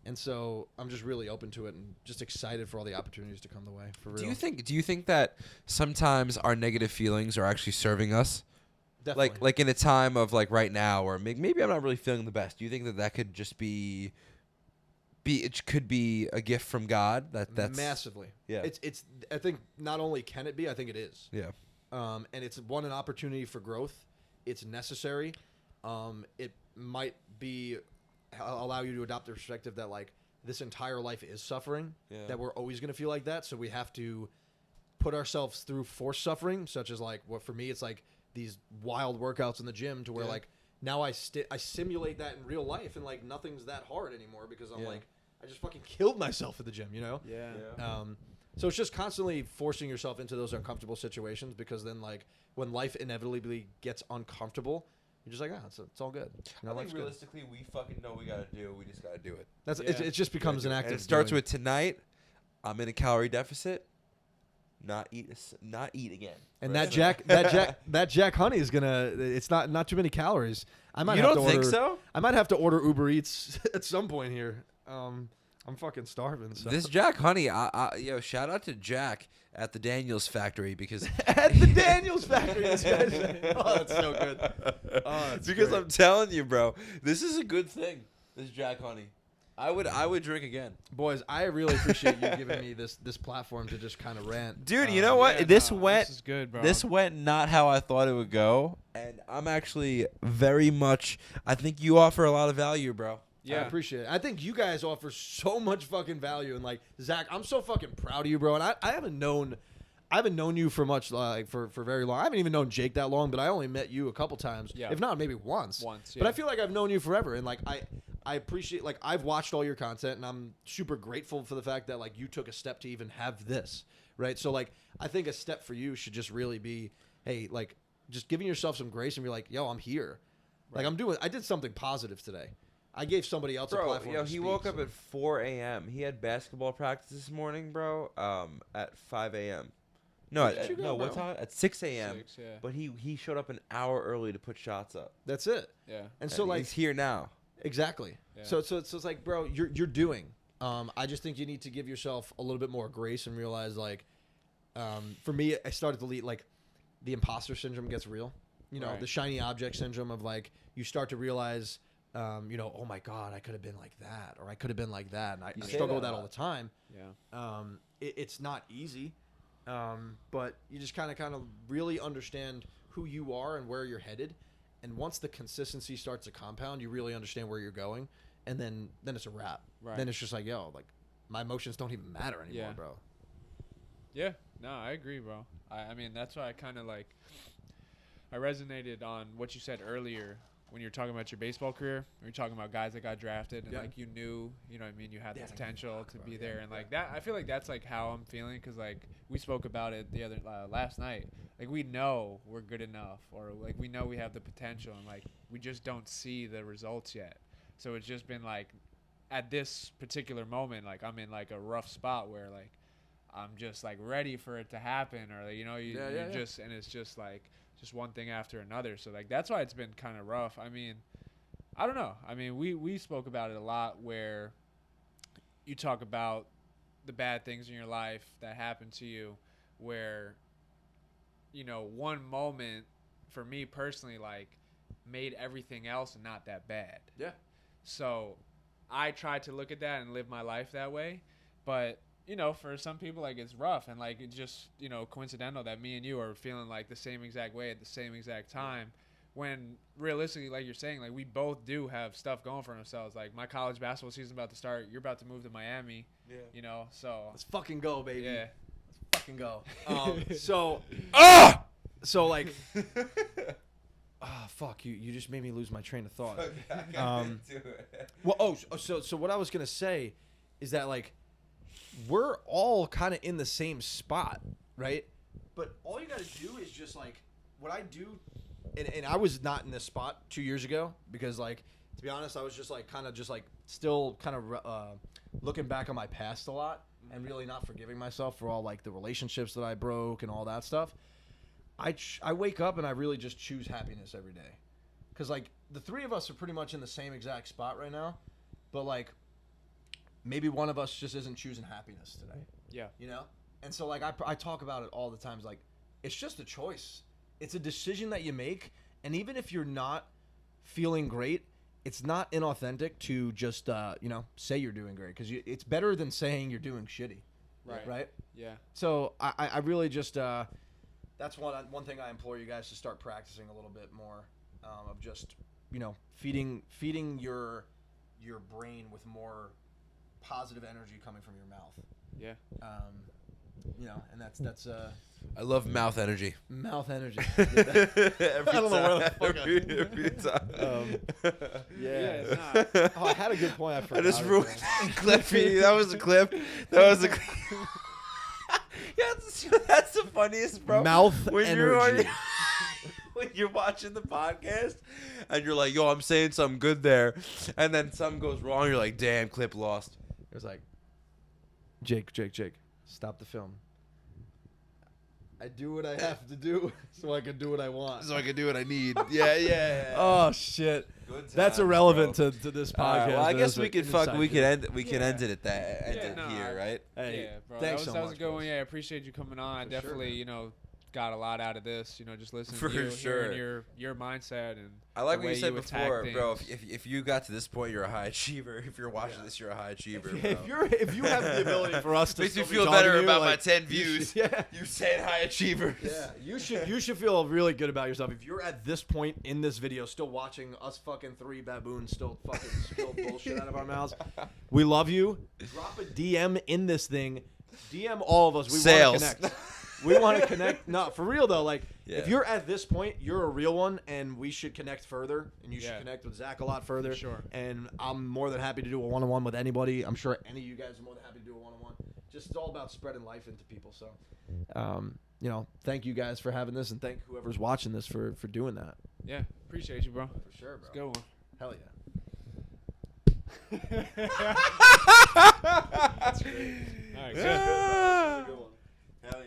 And so I'm just really open to it and just excited for all the opportunities to come the way, for real. Do you think that sometimes our negative feelings are actually serving us? Definitely. Like in a time of like right now, or maybe I'm not really feeling the best. Do you think that could just be it could be a gift from God. That's massively. Yeah. It's. I think not only can it be, I think it is. Yeah. And it's an opportunity for growth. It's necessary. It might be allow you to adopt the perspective that like this entire life is suffering. Yeah. That we're always going to feel like that. So we have to put ourselves through forced suffering, such as like for me, it's like these wild workouts in the gym to where like now I simulate that in real life and like nothing's that hard anymore because I'm like I just fucking killed myself at the gym, you know? Yeah. So it's just constantly forcing yourself into those uncomfortable situations because then like when life inevitably gets uncomfortable, you're just like, it's all good. You know, I think life's good. realistically, we fucking know we gotta do. We just gotta do it. That's Yeah. it. Just becomes an act. And of it starts doing. with tonight. I'm in a calorie deficit. Not eat again. And Right? that Jack Honey is gonna. It's not too many calories. I might. You have don't to think order, so? I might have to order Uber Eats at some point here. I'm fucking starving. So. This Jack Honey, shout out to Jack at the Daniels factory because at the Daniels factory. This guy's, oh, that's so good. Oh, that's because great. I'm telling you, bro, this is a good thing. This Jack Honey, I would drink again, Boys, I really appreciate you giving me this platform to just kind of rant. Dude, you know what? This is good, bro. This went not how I thought it would go. and I'm actually very much. I think you offer a lot of value, bro. I appreciate it. I think you guys offer so much fucking value, and like Zach, I'm so fucking proud of you, bro. And I haven't known you for much, like for very long. I haven't even known Jake that long, but I only met you a couple times, if not maybe once. But I feel like I've known you forever, and like I appreciate, like I've watched all your content, and I'm super grateful for the fact that like you took a step to even have this, right? So like I think a step for you should just really be, hey, like just giving yourself some grace and be like, yo, I'm here, like I did something positive today. I gave somebody else a platform. Yo, to he speak, woke up so. at 4 a.m. He had basketball practice this morning, bro. At 5 a.m. No, Where did you go, what bro? time? At 6 a.m. 6, yeah. But he showed up an hour early to put shots up. That's it. Yeah. And so like he's here now. exactly. Yeah. So it's like, bro, you're doing. I just think you need to give yourself a little bit more grace and realize like, for me, I started to lead like, the imposter syndrome gets real. You know, Right. the shiny object syndrome of like you start to realize. Oh my God, I could have been like that, or I could have been like that, and I say struggle that with a that all lot. the time. Yeah. It's not easy, but you just kind of really understand who you are and where you're headed, and once the consistency starts to compound, you really understand where you're going, and then it's a wrap. Right. Then it's just like, yo, like my emotions don't even matter anymore, Yeah. bro. Yeah. No, I agree, bro. I mean, that's why I kind of like I resonated on what you said earlier. When you're talking about your baseball career, when you're talking about guys that got drafted and like you knew, you know what I mean, you had the potential to be there, and like that, I feel like that's like how I'm feeling because like we spoke about it the other last night. Like we know we're good enough, or like we know we have the potential, and like we just don't see the results yet. So it's just been like at this particular moment, like I'm in like a rough spot where like I'm just like ready for it to happen, or like, you know, you just and it's just like. Just one thing after another. So like that's why it's been kind of rough. I mean, I don't know. I mean, we spoke about it a lot where you talk about the bad things in your life that happened to you where you know, one moment for me personally like made everything else not that bad. Yeah. So I tried to look at that and live my life that way, but you know, for some people, like, it's rough, and, like, it's just, you know, coincidental that me and you are feeling, like, the same exact way at the same exact time, when, realistically, like you're saying, like, we both do have stuff going for ourselves. Like, my college basketball season's about to start. You're about to move to Miami, you know, so. Let's fucking go, baby. Yeah. Let's fucking go. So like, fuck, you just made me lose my train of thought. Well, so what I was going to say is that, like, we're all kind of in the same spot, right? But all you got to do is just like what I do, and I was not in this spot 2 years ago because, like, to be honest, I was just like kind of just like still kind of looking back on my past a lot and really not forgiving myself for all like the relationships that I broke and all that stuff. I wake up and I really just choose happiness every day because like the three of us are pretty much in the same exact spot right now, but like. Maybe one of us just isn't choosing happiness today. Yeah. You know? And so, like, I talk about it all the time. It's like, it's just a choice. It's a decision that you make. And even if you're not feeling great, it's not inauthentic to just say you're doing great, because it's better than saying you're doing shitty. Right. Yeah. So I really just that's one thing I implore you guys to start practicing a little bit more, of just feeding your brain with more positive energy coming from your mouth. Yeah. And that's I love mouth energy. mouth energy. Every I don't know where the fuck every time. Yeah, it's not. Oh, I had a good point. I I forgot. just ruined that clip for you. That was a clip. That was a clip. Yeah, that's the funniest, bro. Mouth When you're energy. when you're watching the podcast and you're like, yo, I'm saying something good there, and then something goes wrong, you're like, damn, clip lost. It was like, Jake, stop the film. I do what I have to do so I can do what I want. So I can do what I need. Yeah. Oh shit. Good That's times, irrelevant bro. to this All right, podcast. well, I but guess it's we an can inside we joke. can end Yeah. end it at that. End Yeah, it no, here, right? Hey, Yeah, bro. thanks That so was much, a good one. boys. Yeah, I appreciate you coming on. I For sure, definitely, man. got a lot out of this. Just listening For to you, sure. hearing your mindset and I like the what way you said attack before, bro. things. If you got to this point, you're a high achiever. If you're watching this, you're a high achiever. If bro. you have the ability for us to Makes me still be feel talking better to you, about like, my 10 you views. should- yeah. You said high achievers. Yeah, you should feel really good about yourself. If you're at this point in this video still watching us fucking three baboons still fucking spill bullshit out of our mouths, we love you. Drop a DM in this thing. DM all of us. We Sales. want to connect. We want to connect. No, for real though. Like, Yeah. if you're at this point, you're a real one, and we should connect further. And you should Yeah. connect with Zach a lot further. For sure. And I'm more than happy to do a one-on-one with anybody. I'm sure any of you guys are more than happy to do a one-on-one. Just it's all about spreading life into people. So, thank you guys for having this, and thank whoever's watching this for doing that. Yeah, appreciate you, bro. For sure, bro. It's a good one. Hell yeah. That's great. All right, good. That's a good one.